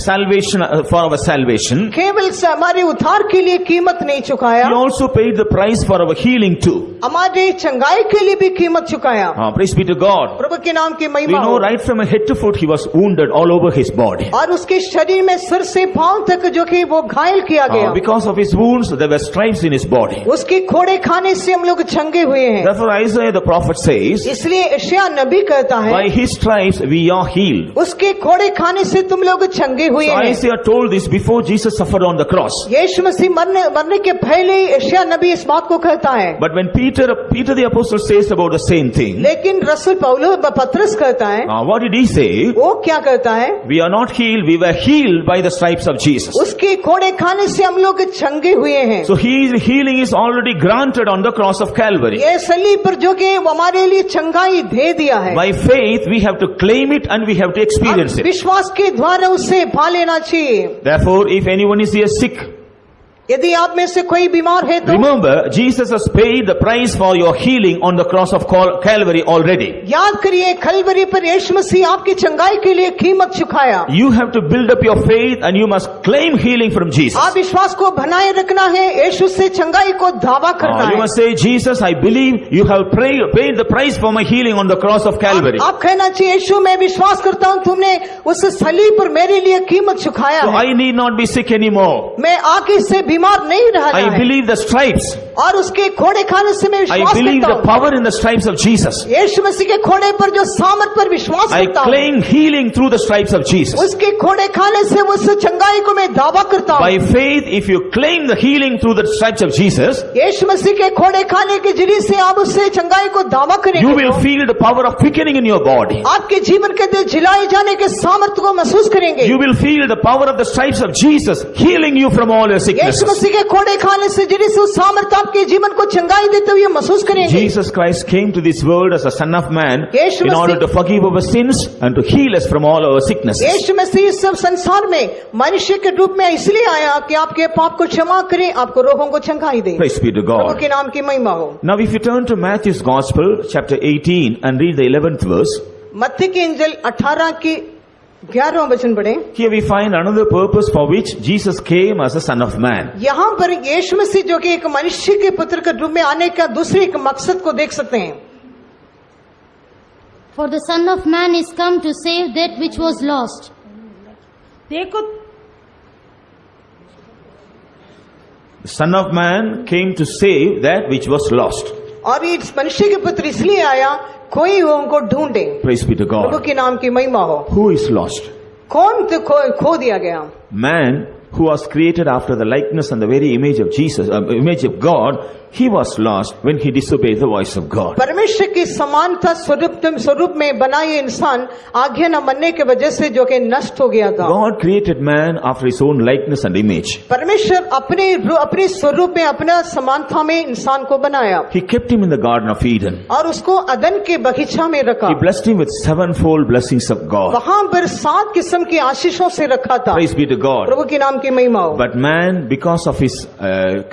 salvation, for our salvation, केवल हमारे उद्धार के लिए कीमत नहीं चुकाया, He also paid the price for our healing too. हमारे चंगाई के लिए भी कीमत चुकाया। Praise be to God. प्रभु के नाम की We महिमा know हो। right from head to foot He was wounded all over His body. और उसके शरीर में सिर से पांव तक जो कि वो घायल किया गया। Because of His wounds, there were stripes in His body. उसके खोड़े खाने से हम लोग चंगे हुए हैं। Therefore Isaiah the prophet says, इसलिए यशायाह नबी कहता है, by His stripes we are healed. उसके खोड़े खाने से तुम लोग चंगे हुए So हैं। Isaiah told this before Jesus suffered on the cross. यीशु मसीह मरने के पहले ही यशायाह नबी इस बात को कहता है। But when Peter the apostle says about the same thing, लेकिन रसूल पौलुस पतरस कहता है, what did he say? वो क्या कहता है? We are not healed, we were healed by the stripes of Jesus. उसके खोड़े खाने से हम लोग चंगे हुए हैं। So His healing is already granted on the cross of Calvary. ये सलीब पर जो कि हमारे लिए चंगाई दे दिया है। By faith we have to claim it and we have to experience it. विश्वास के द्वारा उससे पा लेना चाहिए। Therefore, if anyone is here sick, यदि आप में से कोई बीमार है तो remember Jesus has paid the price for your healing on the cross of Calvary already. याद करिए, कलवरी पर यीशु मसीह आपकी चंगाई के लिए कीमत चुकाया। You have to build up your faith and you must claim healing from Jesus. आप विश्वास को बनाए रखना है, यीशु से चंगाई को दावा करना You है। must say, Jesus, I believe you have paid the price for my healing on the cross of Calvary. आप कहना चाहिए, यीशु मैं विश्वास करता हूँ तुमने उस सलीब पर मेरे लिए कीमत चुकाया So है। I need not be sick anymore. मैं आगे से बीमार नहीं रहना I है। believe the stripes. और उसके खोड़े खाने से मैं I विश्वास believe करता the हूँ। power in the stripes of Jesus. यीशु मसीह के खोड़े पर जो सामर्थ पर विश्वास I करता हूँ, claim healing through the stripes of Jesus. उसके खोड़े खाने से उस चंगाई को मैं दावा करता हूँ। By faith, if you claim the healing through the stripes of Jesus, यीशु मसीह के खोड़े खाने के जरिए से आप उससे चंगाई को दावा you करेंगे, will feel the power of quickening in your body. आपके जीवन के अंदर जिलाए जाने के सामर्थ्य को महसूस करेंगे। You will feel the power of the stripes of Jesus healing you from all your Yeshu sicknesses. मसीह के खोड़े खाने से जरिए से उस सामर्थ्य आपके जीवन को चंगाई देते हुए महसूस करेंगे। Jesus Christ came to this world as a son of man Yeshu in order Masih- to forgive our sins and to heal us from all our sicknesses. यीशु मसीह इस सब संसार में मनुष्य के रूप में इसलिए आया कि आपके पाप को क्षमा करे, आपको रोगों को चंगाई दे। Praise be to Prabhu God. के नाम की महिमा हो। Now if you turn to Matthew's Gospel, chapter 18 and read the 11th verse, मत्ती की इंजिल 18 की 11वां वचन पढ़ें। here we find another purpose for which Jesus came as a son of man. यहाँ पर यीशु मसीह जो कि एक मनुष्य के पुत्र के रूप में आने का दूसरे एक मकसद को देख सकते हैं। For the Son of Man is come to save that which was lost. देखो The son of man came to save that which was lost. और ये मनुष्य के पुत्र इसलिए आया कोई उनको ढूंढे। Praise be to Prabhu God. के नाम की महिमा हो। Who is lost? कौन तो खो दिया गया? Man who was created after the likeness and the very image of Jesus, image of God, he was lost when he disobeyed the voice of God. परमेश्वर की समानता स्वरूप में बना ये इंसान आज्ञा न मानने के वजह से जो कि नष्ट हो गया था। God created man after his own likeness and image. परमेश्वर अपने स्वरूप में अपना समानता में इंसान को बनाया He kept him in the Garden of Eden. और उसको अदन के बगीचा में रखा। He blessed him with sevenfold blessings of God. वहां पर 7 किस्म की आशीषों से रखा था। Praise be to God. प्रभु के नाम की महिमा हो। But man, because of his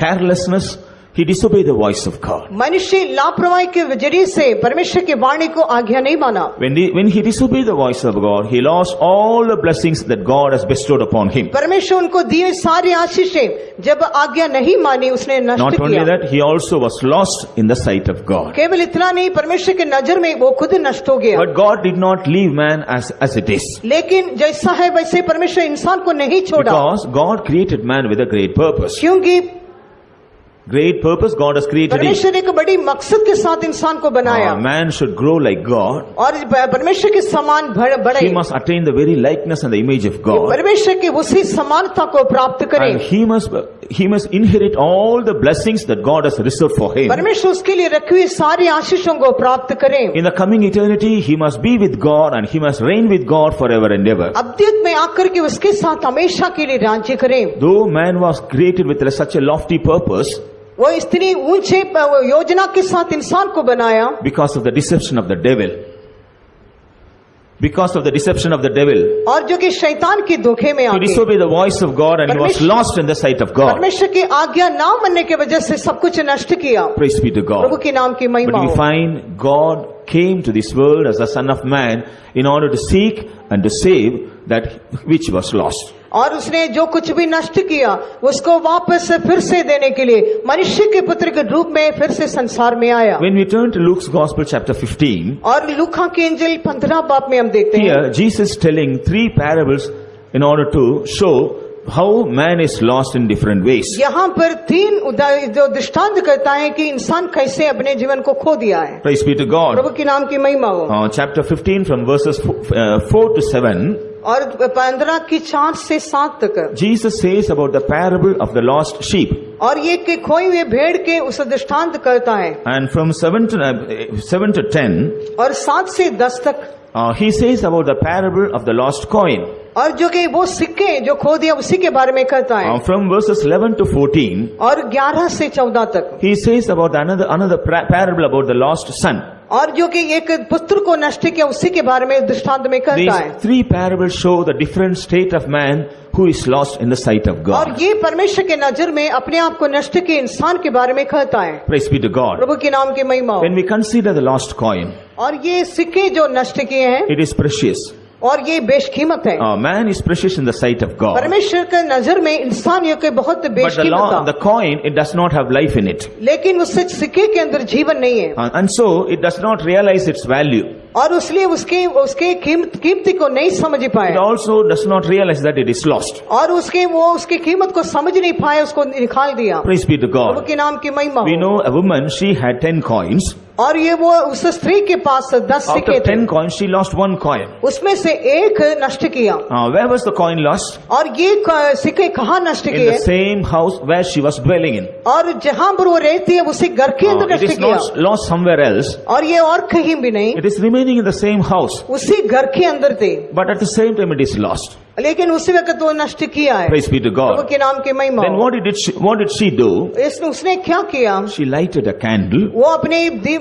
carelessness, he disobeyed the voice of God. मनुष्य लापरवाही के जरिए से परमेश्वर की वाणी को आज्ञा नहीं माना। When he disobeyed the voice of God, he lost all the blessings that God has bestowed upon him. परमेश्वर उनको दिए सारी आशीषें जब आज्ञा नहीं मानी उसने नष्ट Not only किया। that, he also was lost in the sight of God. केवल इतना नहीं, परमेश्वर के नजर में वो खुद नष्ट हो गया। But God did not leave man as it is. लेकिन जैसा है वैसे परमेश्वर इंसान को नहीं छोड़ा, Because God created man with a great purpose. क्योंकि Great purpose God has created him. परमेश्वर एक बड़ी मकसद के साथ इंसान को बनाया Man should grow like God. और परमेश्वर के समान बढ़े, He must attain the very likeness and the image of God. परमेश्वर की उसी समानता को प्राप्त करे। And he must inherit all the blessings that God has reserved for him. परमेश्वर उसके लिए रखी हुई सारी आशीषों को प्राप्त करे। In the coming eternity, he must be with God and he must reign with God forever and ever. अद्वैत में आकर के उसके साथ हमेशा के लिए राज्य करे। Though man was created with such a lofty purpose, वो इतनी ऊंचे योजना के साथ इंसान को बनाया, because of the deception of the devil, because of the deception of the devil. और जो कि शैतान के धोखे में He आके disobeyed the voice of God and he was lost in the sight of God. परमेश्वर की आज्ञा ना मानने की वजह से सब कुछ नष्ट किया। Praise be to Prabhu God. के नाम की महिमा But we हो। find God came to this world as the Son of Man in order to seek and to save that which was lost. और उसने जो कुछ भी नष्ट किया उसको वापस से फिर से देने के लिए मनुष्य के पुत्र के रूप में फिर से संसार में आया। When we turn to Luke's Gospel chapter 15, और लूका की इंजिल 15 बाब में हम देखते हैं here Jesus telling 3 parables in order to show how man is lost in different ways. यहाँ पर 3 जो दृष्टांत करता है कि इंसान कैसे अपने जीवन को खो दिया है। Praise be to God. प्रभु के नाम की महिमा हो। Chapter 15 from verses 4 to 7. और 15 की 4 से 7 तक Jesus says about the parable of the lost sheep. और ये कि खोई हुए भेड़ के उस दृष्टांत करता है। And from 7 to 10, और 7 से 10 तक he says about the parable of the lost coin. और जो कि वो सिक्के जो खो दिया उसी के बारे में कहता है। From verses 11 to 14, और 11 से 14 तक he says about another parable about the lost son. और जो कि एक पुत्र को नष्ट किया उसी के बारे में दृष्टांत में कहता These है। 3 parables show the different state of man who is lost in the sight of और God. ये परमेश्वर के नजर में अपने आप को नष्ट किए इंसान के बारे में कहता है। Praise be to God. प्रभु के नाम की महिमा हो। When we consider the lost coin, और ये सिक्के जो नष्ट किए हैं it is precious. और ये बेशकीमत है। Man is precious in the sight of God. परमेश्वर के नजर में इंसान ये कोई बहुत But बेशकीमत था। the coin, it does not have life in it. लेकिन उस सिक्के के अंदर जीवन नहीं है And so it does not realize its value. और इसलिए उसके कीमती को नहीं समझ It पाया also does not realize that it is lost. और उसकी कीमत को समझ नहीं पाया, उसको निकाल दिया। Praise be to Prabhu God. के नाम की महिमा We हो। know a woman, she had 10 coins. और ये वो उस स्त्री के पास 10 Out सिक्के of थे, 10 coins, she lost 1 coin. उसमें से एक नष्ट किया। Where was the coin lost? और ये सिक्के कहाँ नष्ट In किए? the same house where she was dwelling in. और जहाँ पर वो रहती है उसी घर के अंदर It नष्ट is किया। not lost somewhere else. और ये और कहीं भी नहीं, It is remaining in the same house. उसी घर के अंदर थे, But at the same time, it is lost. लेकिन उसी वक्त वो नष्ट किया है। Praise be to Prabhu God. के नाम की महिमा Then हो। what did she do? उसने क्या किया? She lighted a candle. वो अपने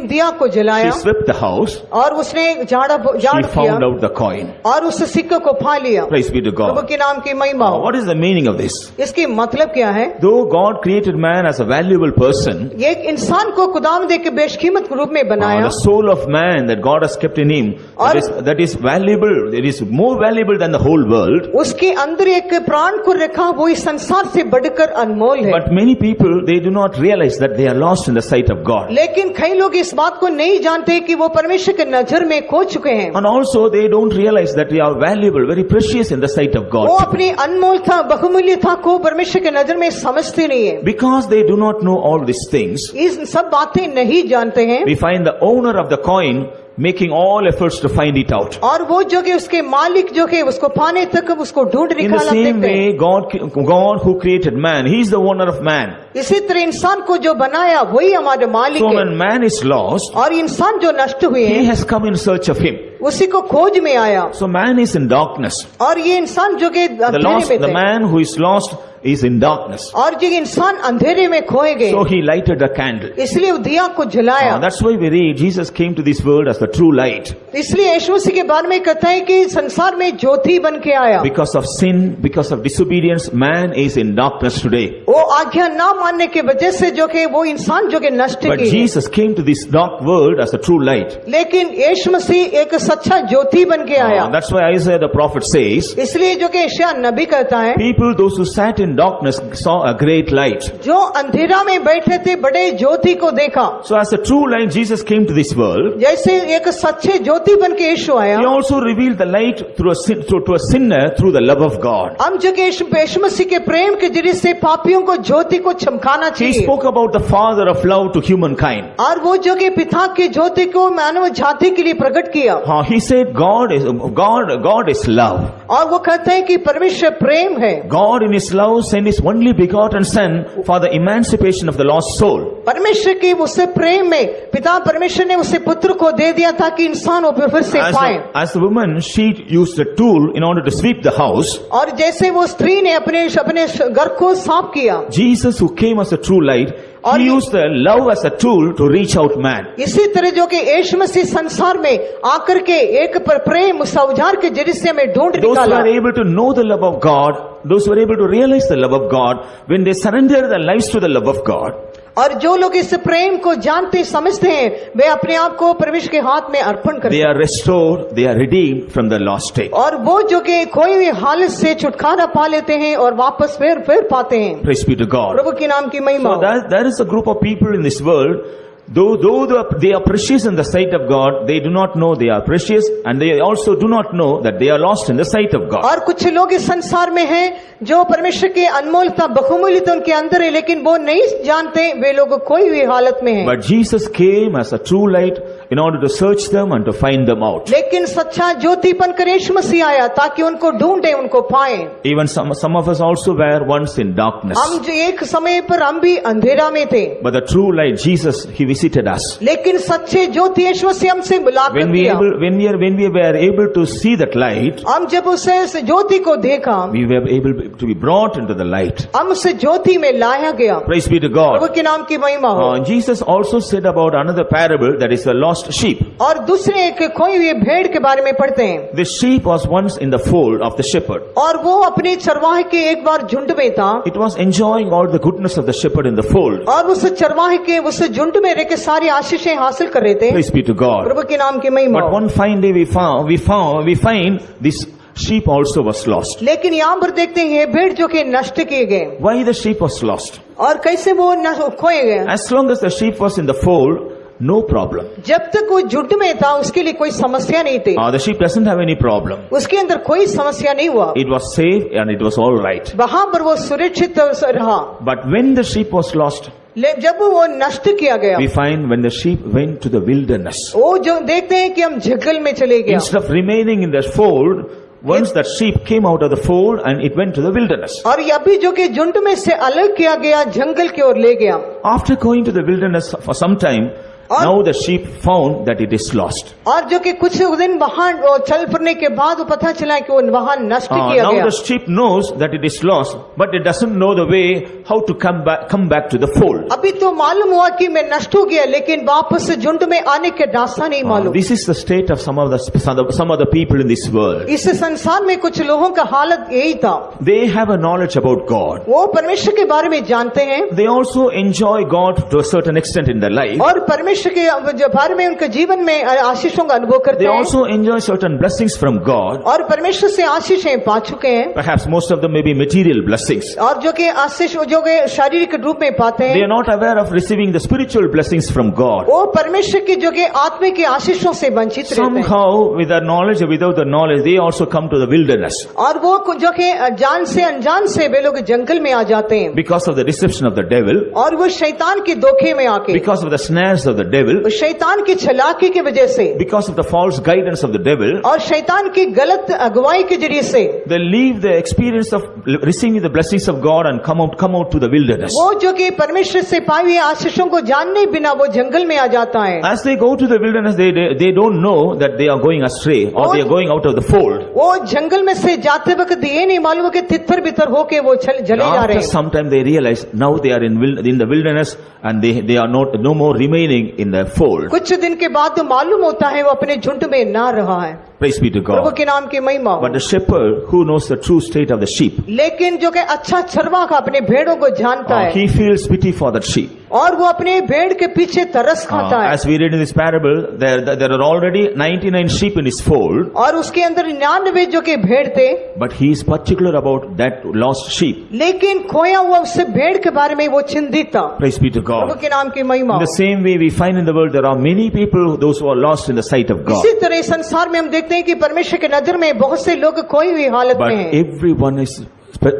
दिया को She जलाया swept the house. और उसने झाड़ She किया found out the coin. और उस सिक्के को पा लिया। Praise be to Prabhu God. के नाम की महिमा हो। What is the meaning of this? इसकी मतलब क्या है? Though God created man as a valuable person, ये एक इंसान को खुदावंद के बेशकीमत रूप में बनाया the soul of man that God has kept in him, that is valuable, it is more valuable than the whole world. उसके अंदर एक प्राण को रखा, वो इस संसार से बढ़कर अनमोल है। But many people, they do not realize that they are lost in the sight of God. लेकिन कई लोग इस बात को नहीं जानते कि वो परमेश्वर के नजर में खो चुके हैं। And also they don't realize that they are valuable, very precious in the sight of वो God. अपनी अनमोल था, बहुमूल्य था को परमेश्वर के नजर में समझते नहीं है। Because they do not know all these things, इस सब बातें नहीं जानते हैं we find the owner of the coin making all efforts to find it out. और वो जो कि उसके मालिक जो कि उसको पाने तक उसको ढूंढ In the निकाला same देखते हैं। way, God who created man, He is the owner of man. इसी तरह इंसान को जो बनाया वही हमारे मालिक So है। when man is lost, और इंसान जो नष्ट हुए He हैं has come in search of Him. उसी को खोज में आया। So man is in darkness. और ये इंसान जो कि अंधेरे में The थे man who is lost is in darkness. और जो इंसान अंधेरे में खोए गए, So he lighted a candle. इसलिए वो दिया को जलाया। That's why we read Jesus came to this world as the true light. इसलिए यीशु मसीह के बारे में कहता है कि संसार में ज्योति बन के आया। Because of sin, because of disobedience, man is in darkness today. वो आज्ञा ना मानने की वजह से जो कि वो इंसान जो कि नष्ट But की है। Jesus came to this dark world as the true light. लेकिन यीशु मसीह एक सच्चा ज्योति बन के आया। That's why Isaiah the prophet says, इसलिए जो कि यशायाह नबी कहता है, people, those who sat in darkness, saw a great light. जो अंधेरा में बैठे थे बड़े ज्योति को देखा। So as a true light, Jesus came to this world. जैसे एक सच्चे ज्योति बन के यीशु आया, He also revealed the light to a sinner through the love of God. हम जो कि यीशु मसीह के प्रेम के जरिए से पापियों को ज्योति को चमकाना He चाहिए। spoke about the Father of love to humankind. और वो जो कि पिता की ज्योति को मानव जाति के लिए प्रकट किया। He said God is love. और वो कहते हैं कि परमेश्वर प्रेम है। God in His love sent His only begotten Son for the emancipation of the lost soul. परमेश्वर की उससे प्रेम में पिता परमेश्वर ने उससे पुत्र को दे दिया था कि इंसान वो फिर से पाए। As the woman, she used a tool in order to sweep the house. और जैसे वो स्त्री ने अपने घर को साफ किया, Jesus, who came as a true light, और He used the love as a tool to reach out man. इसी तरह जो कि यीशु मसीह संसार में आकर के एक प्रेम सौजार के जरिए से हमें ढूंढ Those who निकाला। are able to know the love of God, those who are able to realize the love of God, when they surrender their lives to the love of God, और जो लोग इस प्रेम को जानते समझते हैं वे अपने आप को परमेश्वर के हाथ में अर्पण करते they हैं are restored, they are redeemed from the lost state. और वो जो कि खोई हुई हालत से छुटकारा पा लेते हैं और वापस फिर पाते हैं। Praise be to God. प्रभु के नाम की महिमा So हो। there is a group of people in this world, though they are precious in the sight of God, they do not know they are precious, and they also do not know that they are lost in the sight of God. और कुछ लोग इस संसार में हैं जो परमेश्वर की अनमोलता बहुमूल्यता उनके अंदर है, लेकिन वो नहीं जानते वे लोग खोई हुई हालत में हैं। But Jesus came as a true light in order to search them and to find them out. लेकिन सच्चा ज्योति बनकर यीशु मसीह आया ताकि उनको ढूंढे उनको पाए। Even some of us also were once in darkness. हम जो एक समय पर हम भी अंधेरा में थे, But the true light, Jesus, He visited us. लेकिन सच्चे ज्योति यीशु मसीह हमसे मुलाकात When we किया। were able to see that light, हम जब उस ज्योति को देखा, we were able to be brought into the light. हम उस ज्योति में लाया गया। Praise be to Prabhu God. के नाम की महिमा हो। Jesus also said about another parable, that is the lost sheep. और दूसरे एक खोई हुई भेड़ के बारे में पढ़ते हैं। The sheep was once in the fold of the shepherd. और वो अपने चरवाहे के एक बार झुंड में था It was enjoying all the goodness of the shepherd in the fold. और उस चरवाहे के उस झुंड में रह के सारी आशीषें हासिल कर रहे थे। Praise be to God. प्रभु के नाम की महिमा But हो। one fine day we find this sheep also was lost. लेकिन यहाँ पर देखते हैं ये भेड़ जो कि नष्ट किए गए। Why the sheep was lost? और कैसे वो खोए गए? As long as the sheep was in the fold, no problem. जब तक वो झुंड में था उसके लिए कोई समस्या नहीं थी, The sheep doesn't have any problem. उसके अंदर कोई समस्या नहीं हुआ, It was safe and it was all right. वहां पर वो सुरक्षित रहा। But when the sheep was lost, जब वो नष्ट किया गया, we find when the sheep went to the wilderness, वो जो देखते हैं कि हम जंगल में चले गए instead of remaining in the fold, once that sheep came out of the fold and it went to the wilderness. और ये अभी जो कि झुंड में से अलग किया गया, जंगल की ओर ले गया। After going to the wilderness for some time, now the sheep found that it is lost. और जो कि कुछ दिन वहां चल फिरने के बाद वो पता चला कि वो वहां नष्ट किया Now गया। the sheep knows that it is lost, but it doesn't know the way how to come back to the fold. अभी तो मालूम हुआ कि मैं नष्ट हो गया, लेकिन वापस झुंड में आने के रास्ता नहीं मालूम। This is the state of some of the people in this world. इस संसार में कुछ लोगों का हालत यही था। They have a knowledge about God. वो परमेश्वर के बारे में जानते हैं They also enjoy God to a certain extent in their life. और परमेश्वर के जो बारे में उनके जीवन में आशीषों का अनुभव करते They हैं also enjoy certain blessings from God. और परमेश्वर से आशीषें पा चुके हैं, Perhaps most of them may be material blessings. और जो कि आशीष जो कि शारीरिक रूप में पाते They are हैं, not aware of receiving the spiritual blessings from God. वो परमेश्वर की जो कि आत्मिक के आशीषों से वंचित रहते हैं। Somehow, with their knowledge or without the knowledge, they also come to the wilderness और वो जो कि जान से अनजान से वे लोग जंगल में आ जाते हैं because of the deception of the devil, और वो शैतान के धोखे में आके, because of the snares of the devil, वो शैतान की छलाकी की वजह से because of the false guidance of the devil. और शैतान की गलत अगुवाई के जरिए से They leave the experience of receiving the blessings of God and come out to the wilderness. वो जो कि परमेश्वर से पाई हुई आशीषों को जानने बिना वो जंगल में आ जाता है। As they go to the wilderness, they don't know that they are going astray or they are going out of the fold. वो जंगल में से जाते वक्त ये नहीं मालूम हो कि तितर बितर होके वो चले जा रहे After हैं। some time they realize now they are in the wilderness and they are no more remaining in the fold. कुछ दिन के बाद तो मालूम होता है वो अपने झुंड में ना रहा है। Praise be to Prabhu God. के नाम की महिमा हो। But the shepherd who knows the true state of the sheep, लेकिन जो कि अच्छा चरवाहा अपने भेड़ों को जानता है he feels pity for that sheep. और वो अपने भेड़ के पीछे तरस खाता है। As we read in this parable, there are already 99 sheep in his fold, और उसके अंदर 99 जो कि भेड़ थे, but he is particular about that lost sheep. लेकिन खोया हुआ उससे भेड़ के बारे में वो चिंतित था। Praise be to Prabhu God. के नाम की महिमा In हो। the same way we find in the world there are many people, those who are lost in the sight of God. इसी तरह संसार में हम देखते हैं कि परमेश्वर के नजर में बहुत से लोग खोई हुई हालत But में हैं। everyone is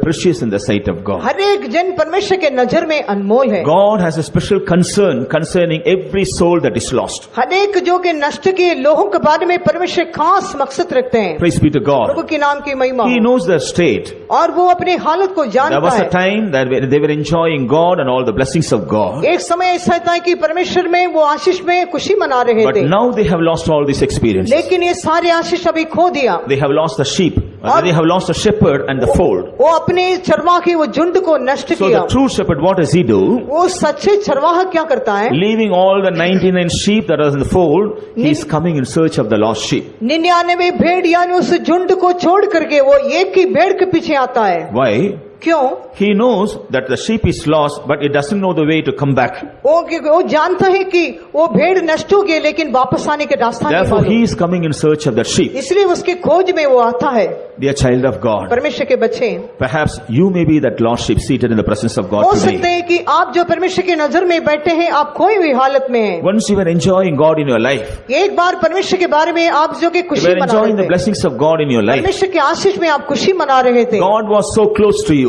precious in the sight of God. हर एक जन परमेश्वर के नजर में अनमोल है। God has a special concern concerning every soul that is lost. हर एक जो कि नष्ट के लोगों के बारे में परमेश्वर खास मकसद रखते हैं। Praise be to Prabhu God. के नाम की महिमा He हो। knows their state. और वो अपनी हालत को There जानता was a है। time that they were enjoying God and all the blessings of God. एक समय ऐसा था कि परमेश्वर में वो आशीष में खुशी मना रहे But थे, now they have lost all these experiences. लेकिन ये सारे आशीष अभी खो दिया। They have lost the sheep They have lost the shepherd and the fold. वो अपने चरवाह के वो झुंड को नष्ट So किया। the true shepherd, what does he do? वो सच्चे चरवाहा क्या करता है? Leaving all the 99 sheep that are in the fold, he is coming in search of the lost sheep. 99 भेड़ यानी उस झुंड को छोड़ करके वो एक ही भेड़ के पीछे आता है। Why? क्यों? He knows that the sheep is lost, but he doesn't know the way to come back. वो जानता है कि वो भेड़ नष्ट हो गई लेकिन वापस आने के रास्ता नहीं Therefore, he मालूम। is coming in search of that sheep. इसलिए उसके खोज में वो आता है। Dear child of God, परमेश्वर के बच्चे, perhaps you may be that lost sheep seated in the presence of God हो सकते today. हैं कि आप जो परमेश्वर के नजर में बैठे हैं, आप खोई हुई हालत में हैं। Once you were enjoying God in your life, एक बार परमेश्वर के बारे में आप जो कि you खुशी were मना enjoying रहे the थे, blessings of God in your life. परमेश्वर के आशीष में आप खुशी मना रहे थे। God was so close to you.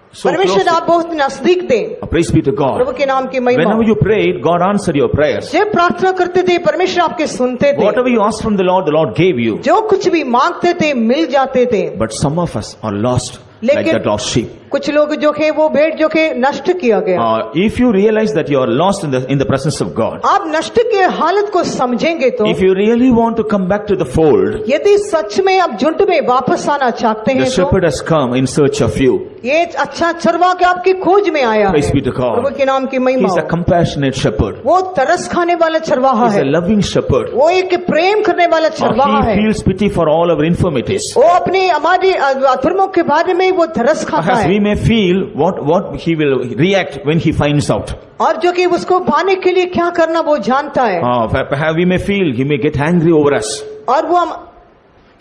So close परमेश्वर to आप बहुत नजदीक थे। Praise be to Prabhu God. के नाम की महिमा। Whenever you prayed, God answered your prayers. जब प्रार्थना करते थे परमेश्वर आपके सुनते थे। Whatever you asked from the Lord gave you. जो कुछ भी मांगते थे मिल जाते थे। But some of us are lost like लेकिन that lost sheep. कुछ लोग जो है वो भेड़ जो है नष्ट किया गया। If you realize that you are lost in the presence of God, आप नष्ट के हालत को समझेंगे तो if you really want to come back to the fold, यदि सच में आप झुंड में वापस आना चाहते the हैं तो shepherd has come in search of you. ये अच्छा चरवा के आपकी खोज में आया है। Praise be to Prabhu God. के नाम की महिमा He's a हो। compassionate shepherd. वो तरस खाने वाला चरवाहा He's है। a loving shepherd. वो एक प्रेम करने वाला चरवाहा He है। feels pity for all our infirmities. वो अपने हमारे अधर्मों के बारे में वो तरस खाता Perhaps है we may feel what he will react when he finds out. और जो कि उसको पाने के लिए क्या करना वो जानता है। Perhaps we may feel he may get angry over us. और वो हम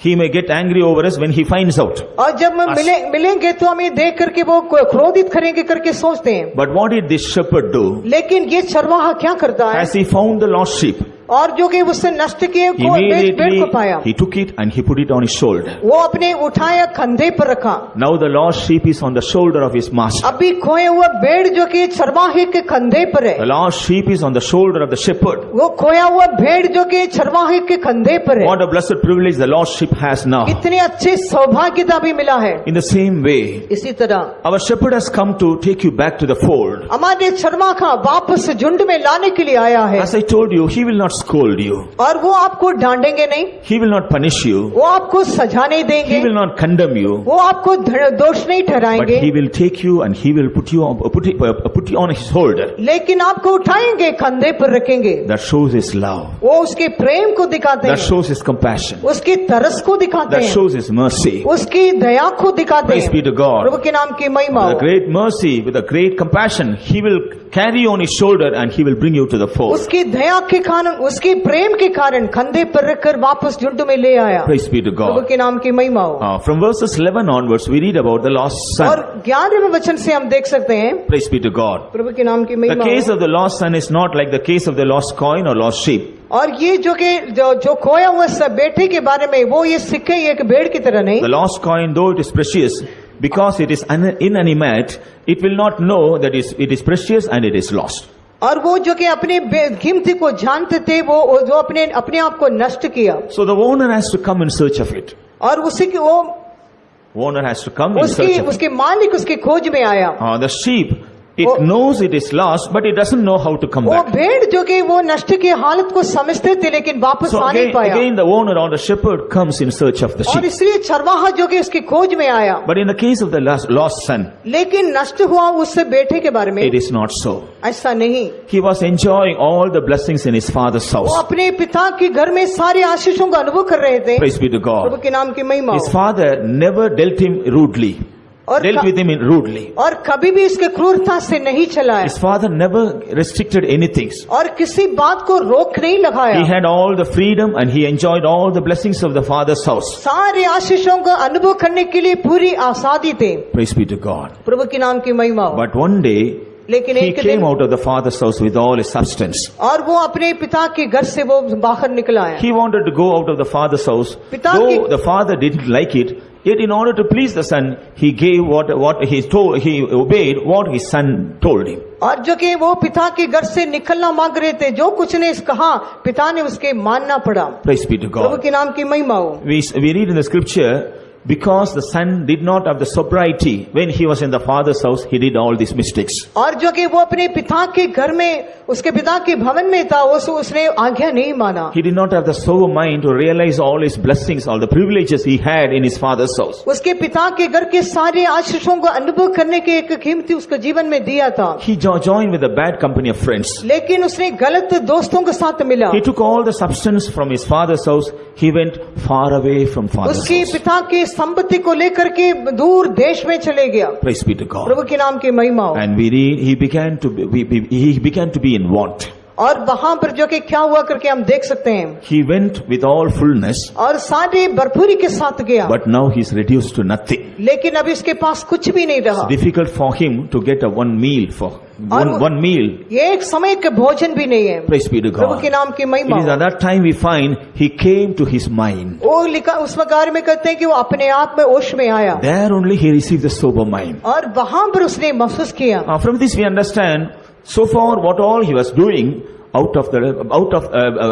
He may get angry over us when he finds out. और जब हम मिलेंगे तो हम ये देख करके वो क्रोधित करेंगे करके सोचते हैं। But what did this shepherd do? लेकिन ये चरवाहा क्या करता है? As he found the lost sheep, और जो कि उससे नष्ट किए भेड़ immediately को पाया, he took it and he put it on his shoulder. वो अपने उठाया कंधे पर रखा। Now the lost sheep is on the shoulder of his master. अभी खोए हुआ भेड़ जो कि चरवाहे के कंधे पर है, The lost sheep is on the shoulder of the shepherd. वो खोया हुआ भेड़ जो कि चरवाहे के कंधे पर है। What a blessed privilege the lost sheep has now. कितने अच्छे सौभाग्यता भी मिला है। In the same way, इसी तरह our shepherd has come to take you back to the fold. हमारे चरवाहा वापस झुंड में लाने के लिए आया है। As I told you, he will not scold you. और वो आपको डांटेंगे नहीं, He will not punish you. वो आपको सजा नहीं He देंगे, will not condemn you. वो आपको दोष नहीं But ठहराएंगे, he will take you and he will put you on his shoulder. लेकिन आपको उठाएंगे कंधे पर रखेंगे। That shows his love. वो उसके प्रेम को दिखाते That हैं, shows his compassion. उसकी तरस को दिखाते That हैं, shows his mercy. उसकी दया को दिखाते Praise be हैं। to God. प्रभु के नाम की महिमा With हो। a great mercy, with a great compassion, he will carry you on his shoulder and he will bring you to the fold. उसकी दया के कारण, उसके प्रेम के कारण कंधे पर रखकर वापस झुंड में ले आया। Praise be to Prabhu God. के नाम की महिमा हो। From verses 11 onwards, we read about the lost son. और 11वें वचन से हम देख सकते हैं, Praise be to God. प्रभु के नाम की The महिमा case हो। of the lost son is not like the case of the lost coin or lost sheep. और ये जो खोया हुआ सब बेटे के बारे में, वो ये सिक्के एक भेड़ की तरह नहीं। The lost coin, though it is precious, because it is inanimate, it will not know that it is precious and it is lost. और वो जो कि अपने कीमती को जानते थे, वो जो अपने आप को नष्ट किया, So the owner has to come in search of it. और उसी की वो Owner has to come in search of it. उसके मालिक उसकी खोज में आया। The sheep, it knows it is lost, but it doesn't know how to come वो back. भेड़ जो कि वो नष्ट की हालत को समझते थे लेकिन वापस So आ नहीं पाया, again the owner or the shepherd comes in search of the और sheep. इसलिए चरवाहा जो कि उसकी खोज में आया। But in the case of the lost son, लेकिन नष्ट हुआ उससे बेटे के बारे में it is not so. ऐसा नहीं। He was enjoying all the blessings in his father's वो house. अपने पिता के घर में सारे आशीषों का अनुभव कर रहे थे। Praise be to Prabhu God. के नाम की महिमा His हो। father never dealt him rudely. Dealt with him rudely. और कभी भी इसके क्रूरता से नहीं चलाया, His father never restricted anything. और किसी बात को रोक नहीं लगाया। He had all the freedom and he enjoyed all the blessings of the father's house. सारे आशीषों का अनुभव करने के लिए पूरी आजादी थे। Praise be to God. प्रभु के नाम की महिमा हो। But one day, लेकिन he एक came दिन, out of the father's house with all his substance. और वो अपने पिता के घर से वो बाहर निकला है। He wanted to go out of the father's house. पिता Though की- the father didn't like it, yet in order to please the son, he gave what he obeyed what his son told him. और जो कि वो पिता के घर से निकलना मांग रहे थे, जो कुछ ने कहा पिता ने उसके मानना पड़ा। Praise be to Prabhu God. के नाम की महिमा हो। We read in the scripture Because the son did not have the sobriety when he was in the father's house, he did all these mistakes. और जो कि वो अपने पिता के घर में, उसके पिता के भवन में था, उसने आज्ञा नहीं माना. He did not have the sober mind to realize all his blessings, all the privileges he had in his father's house. उसके पिता के घर के सारे आशीषों को अनुभव करने के एक कीमती उसके जीवन में दिया था. He joined with a bad company of friends. लेकिन उसने गलत दोस्तों के साथ मिला. He took all the substance from his father's house. He went far away from father's उसके house. पिता की संपत्ति को लेकर के दूर देश में चले गया. Praise be to God. प्रभु के नाम की महिमा हो. And we read, he began to be in want. और वहां पर जो कि क्या हुआ करके हम देख सकते हैं. He went with all fullness, और सारे भरपूरी के साथ गया. but now he's reduced to nothing. लेकिन अब इसके पास कुछ भी नहीं रहा. It's difficult for him to get a one meal. ये एक समय के भोजन भी नहीं है. Praise be to Prabhu God. के नाम की It महिमा is हो. at that time we find he came to his mind. वो लिखा उस वकार में कहते हैं कि वो अपने आप में होश में आया. There only he received the sober mind. और वहां पर उसने महसूस किया. From this we understand, so far what all he was doing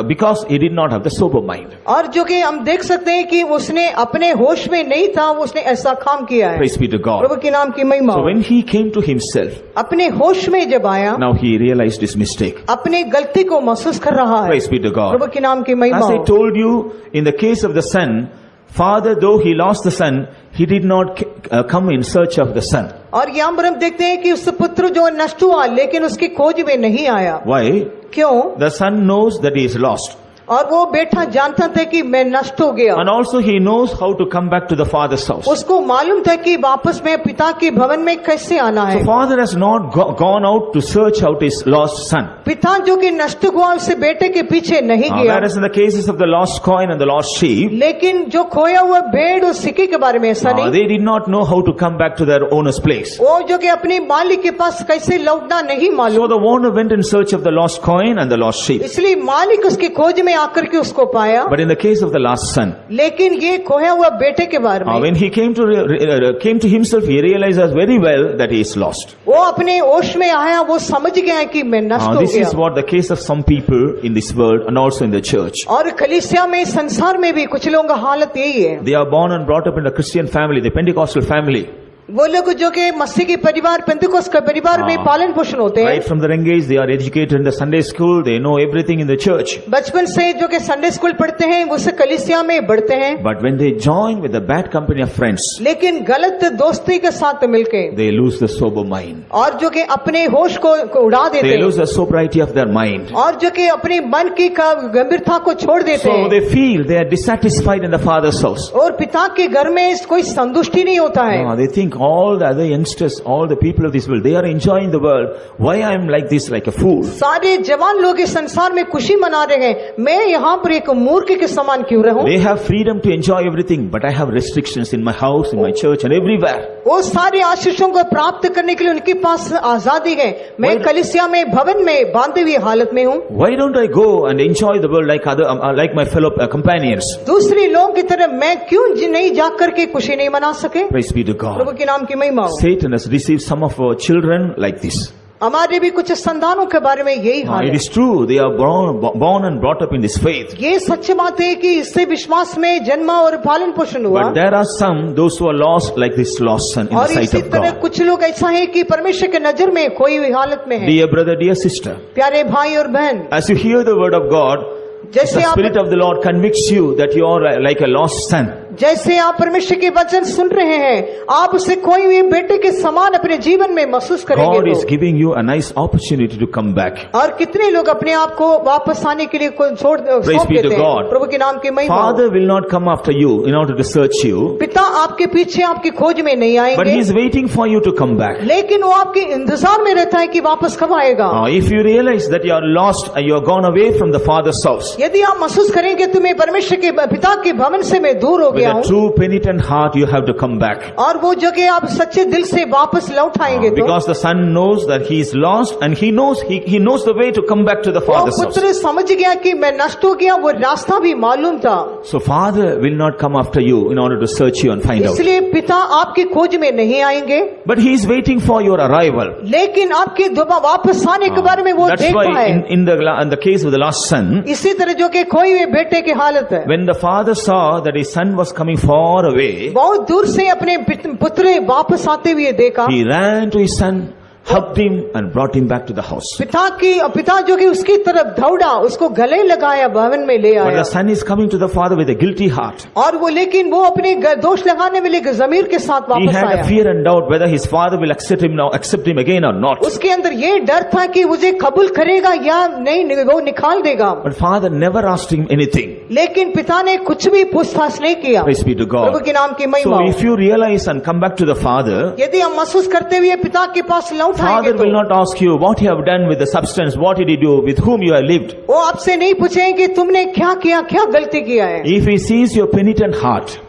because he did not have the sober mind. और जो कि हम देख सकते हैं कि उसने अपने होश में नहीं था, उसने ऐसा काम किया है. Praise be to God. प्रभु के नाम की महिमा So हो. when he came to himself, अपने होश में जब आया, now he realized his mistake. अपने गलती को महसूस कर रहा है. Praise be to God. प्रभु के नाम की महिमा As I हो. told you, in the case of the son, father, though he lost the son, he did not come in search of the son. और यहाँ पर हम देखते हैं कि उस पुत्र जो नष्ट हुआ, लेकिन उसकी खोज में नहीं आया. Why? क्यों? The son knows that he is lost. और वो बेटा जानता था कि मैं नष्ट हो गया. And also he knows how to come back to the father's house. उसको मालूम था कि वापस में पिता के भवन में कैसे आना है. So father has not gone out to search out his lost son. पिता जो कि नष्ट हुआ उससे बेटे के पीछे नहीं गया. Whereas in the cases of the lost coin and the lost sheep, लेकिन जो खोया हुआ भेड़ और सिक्के के बारे में ऐसा नहीं. they did not know how to come back to their owner's place. वो जो कि अपने मालिक के पास कैसे लौटना नहीं So मालूम. the owner went in search of the lost coin and the lost sheep. इसलिए मालिक उसकी खोज में आकर के उसको पाया. But in the case of the last son, लेकिन ये खोया हुआ बेटे के बारे में when he came to himself, he realizes very well that he is lost. वो अपने होश में आया, वो समझ गया कि मैं नष्ट हो This is गया. what the case of some people in this world and also in the church. और कलीसिया में, संसार में भी कुछ लोगों का हालत यही है. They are born and brought up in a Christian family, the Pentecostal family. वो लोग जो कि मसीह के परिवार, पेंतिकोस्त के परिवार में पालन पोषण होते हैं. Right from the young age, they are educated in the Sunday school. They know everything in the church. बचपन से जो कि संडे स्कूल पढ़ते हैं, वो से कलीसिया में बढ़ते हैं. But when they join with the bad company of friends, लेकिन गलत दोस्ती के साथ मिलके they lose the sober mind. और जो कि अपने होश को उड़ा देते They हैं, lose the sobriety of their mind. और जो कि अपने मन की गंभीरता को छोड़ देते So हैं. they feel they are dissatisfied in the father's house. और पिता के घर में कोई संतुष्टि नहीं होता है. They think all the other youngsters, all the people of this world, they are enjoying the world. Why I am like this, like a fool? सारे जवान लोग इस संसार में खुशी मना रहे हैं, मैं यहाँ पर एक मूर्ख के समान क्यों रहूं? They have freedom to enjoy everything, but I have restrictions in my house, in my church, and everywhere. वो सारे आशीषों को प्राप्त करने के लिए उनके पास आजादी है. मैं कलीसिया में, भवन में बांधे हुई हालत में हूँ. Why don't I go and enjoy the world like my fellow companions? दूसरी लोगों की तरह मैं क्यों नहीं जा करके खुशी नहीं मना सके? Praise be to Prabhu God. के नाम की महिमा हो. Satan has received some of our children like this. हमारे भी कुछ संतानों के बारे में यही हाल It है. is true, they are born and brought up in this faith. ये सच्ची बात है कि इससे विश्वास में जन्मा और पालन पोषण हुआ. But there are some, those who are lost like this lost son in the और sight इसी of तरह God. कुछ लोग ऐसा है कि परमेश्वर के नजर में खोई हुई हालत में है. Dear brother, dear sister, प्यारे भाई और बहन, as you hear the word of God, जैसे the आप Spirit of the Lord convicts you that you are like a lost son. जैसे आप परमेश्वर के वचन सुन रहे हैं, आप उसे खोए हुए बेटे के समान अपने जीवन में महसूस करेंगे. God is तो। giving you a nice opportunity to come back. और कितने लोग अपने आप को वापस आने के लिए सौंप be to देते God. हैं. प्रभु के नाम की महिमा हो. Father will not come after you in order to search you, पिता आपके पीछे आपकी खोज में नहीं but आएंगे, He is waiting for you to come back. लेकिन वो आपके इंतजार में रहता है कि वापस कब आएगा. If you realize that you are lost and you are gone away from the Father's house, यदि आप महसूस करेंगे तुम्हें परमेश्वर के पिता के भवन से मैं दूर हो with गया a हूँ, true penitent heart, you have to come back. और वो जगह आप सच्चे दिल से वापस लौट आएंगे तो Because the son knows that he is lost and he knows the way to come back to the वो Father's house. पुत्र समझ गया कि मैं नष्ट हो गया, वो रास्ता भी मालूम था. So Father will not come after you in order to search you and find out. इसलिए पिता आपकी खोज में नहीं आएंगे, But He is waiting for your arrival. लेकिन आपके दोबारा वापस आने के बारे में वो That's देखता why है. in the case of the last son, इसी तरह जो कि खोए हुए बेटे की हालत है, when the father saw that his son was coming far away, बहुत दूर से अपने पुत्र वापस आते हुए देखा। he ran to his son, hugged him and brought him back to the house. पिता जो कि उसकी तरफ दौड़ा, उसको गले लगाया, भवन में ले But आया। the son is coming to the father with a guilty heart. और लेकिन वो अपने दोष लगाने वाले ज़मीर के साथ He वापस had a आया। fear and doubt whether his father will accept him again or not. उसके अंदर ये डर था कि मुझे कबूल करेगा या नहीं, वो निकाल देगा। But father never asked him anything. लेकिन पिता ने कुछ भी पूछताछ नहीं किया। Praise be to God. प्रभु के नाम की महिमा So हो। if you realize and come back to the father, यदि हम महसूस करते हुए पिता के पास लौट आएंगे father will तो not ask you what you have done with the substance, what did you do, with whom you have lived. वो आपसे नहीं पूछेंगे कि तुमने क्या किया, क्या गलती किया है। If he sees your penitent heart,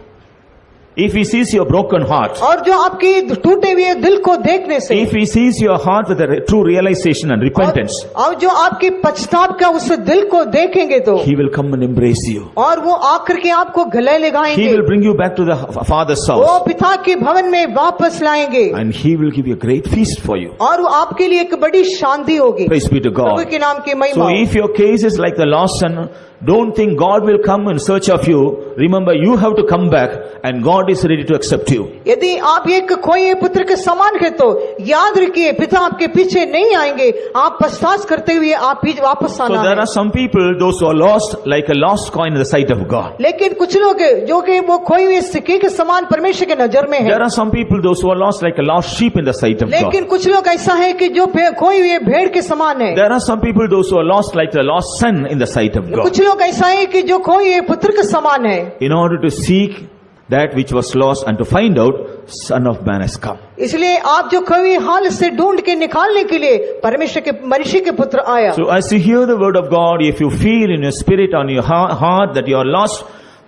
if he sees your broken heart, और जो आपकी टूटे हुए दिल को देखने से, if he sees your heart with a true realization and repentance, और जो आपकी पछतावा का उस दिल को देखेंगे तो he will come and embrace you. और वो आकर के आपको गले He लगाएंगे, will bring you back to the father's वो house पिता के भवन में वापस लाएंगे and he will give you a great feast for you. और वो आपके लिए एक बड़ी शांति होगी। Praise be to Prabhu God. के नाम की महिमा So हो। if your case is like the lost son, don't think God will come in search of you. Remember, you have to come back and God is ready to accept you. यदि आप एक खोए पुत्र के समान है तो याद रखिए पिता आपके पीछे नहीं आएंगे, आप पछताछ करते हुए आप भी वापस So आना there है। are some people, those who are lost, like a lost coin in the sight of God. लेकिन कुछ लोग जो कि वो खोए हुए सिक्के के समान परमेश्वर के नजर में है। There are some people, those who are lost, like a lost sheep in the sight of God. लेकिन कुछ लोग ऐसा है कि जो खोए हुए भेड़ के समान है। There are some people, those who are lost, like the lost son in the sight of God. कुछ लोग ऐसा है कि जो खोए हुए पुत्र के समान है। In order to seek that which was lost and to find out, Son of Man has come. इसलिए आप जो खोए हुए हाल से ढूंढ के निकालने के लिए परमेश्वर के मनुष्य के पुत्र आया। So as you hear the word of God, if you feel in your spirit, on your heart that you are lost,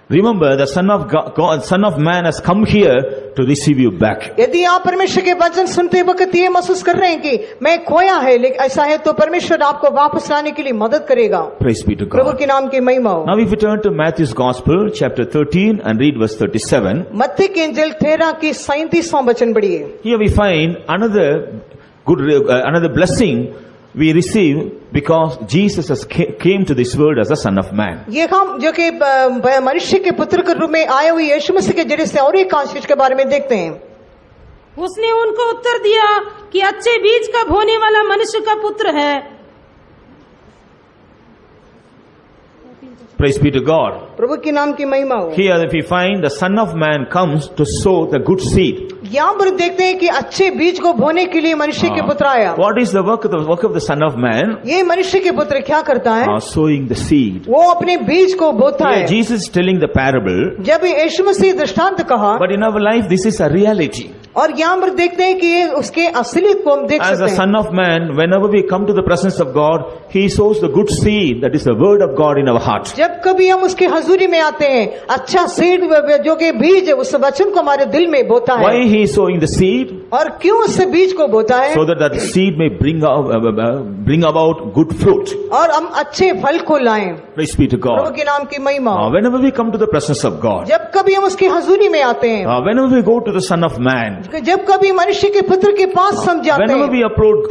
remember the Son of God, Son of Man has come here to receive you back. यदि आप परमेश्वर के वचन सुनते वक्त ये महसूस कर रहे हैं कि मैं खोया है, लेकिन ऐसा है तो परमेश्वर आपको वापस लाने के लिए मदद करेगा। Praise be to Prabhu God. के नाम की महिमा हो। Now if you turn to Matthew's Gospel, chapter 13 and read verse 37, मत्ती की इंजील 13 की 37वां वचन पढ़िए। here we find another blessing we receive because Jesus has came to this world as the Son of Man. ये हम जो कि मनुष्य के पुत्र के रूप में आए हुए यीशु मसीह के जरिए से और एक आशीष के बारे में देखते हैं। उसने उनको उत्तर दिया कि अच्छे बीज का बोने वाला मनुष्य का पुत्र है। Praise be to God. प्रभु के नाम की महिमा हो। Here if we find the Son of Man comes to sow the good seed. यहाँ पर देखते हैं कि अच्छे बीज को बोने के लिए मनुष्य के पुत्र आया। What is the work of the Son of Man? ये मनुष्य के पुत्र क्या करता है? Sowing the seed. वो अपने बीज को बोता Here है। Jesus is telling the parable, जब यीशु मसीह दृष्टांत कहा, but in our life this is a reality. और यहाँ पर देखते हैं कि ये उसके असलियत को हम देख As the सकते हैं। Son of Man, whenever we come to the presence of God, He sows the good seed, that is the word of God in our heart. जब कभी हम उसके हजूरी में आते हैं, अच्छा सीड जो कि बीज है उस वचन को हमारे दिल में बोता है। Why He is sowing the seed? और क्यों उस बीज को बोता है? So that that seed may bring about good fruit. और हम अच्छे फल को लाएं। Praise be to Prabhu God. के नाम की महिमा हो। Whenever we come to the presence of God, जब कभी हम उसकी हजूरी में आते हैं, whenever we go to the Son of Man, जब कभी मनुष्य के पुत्र के पास हम जाते whenever हैं, we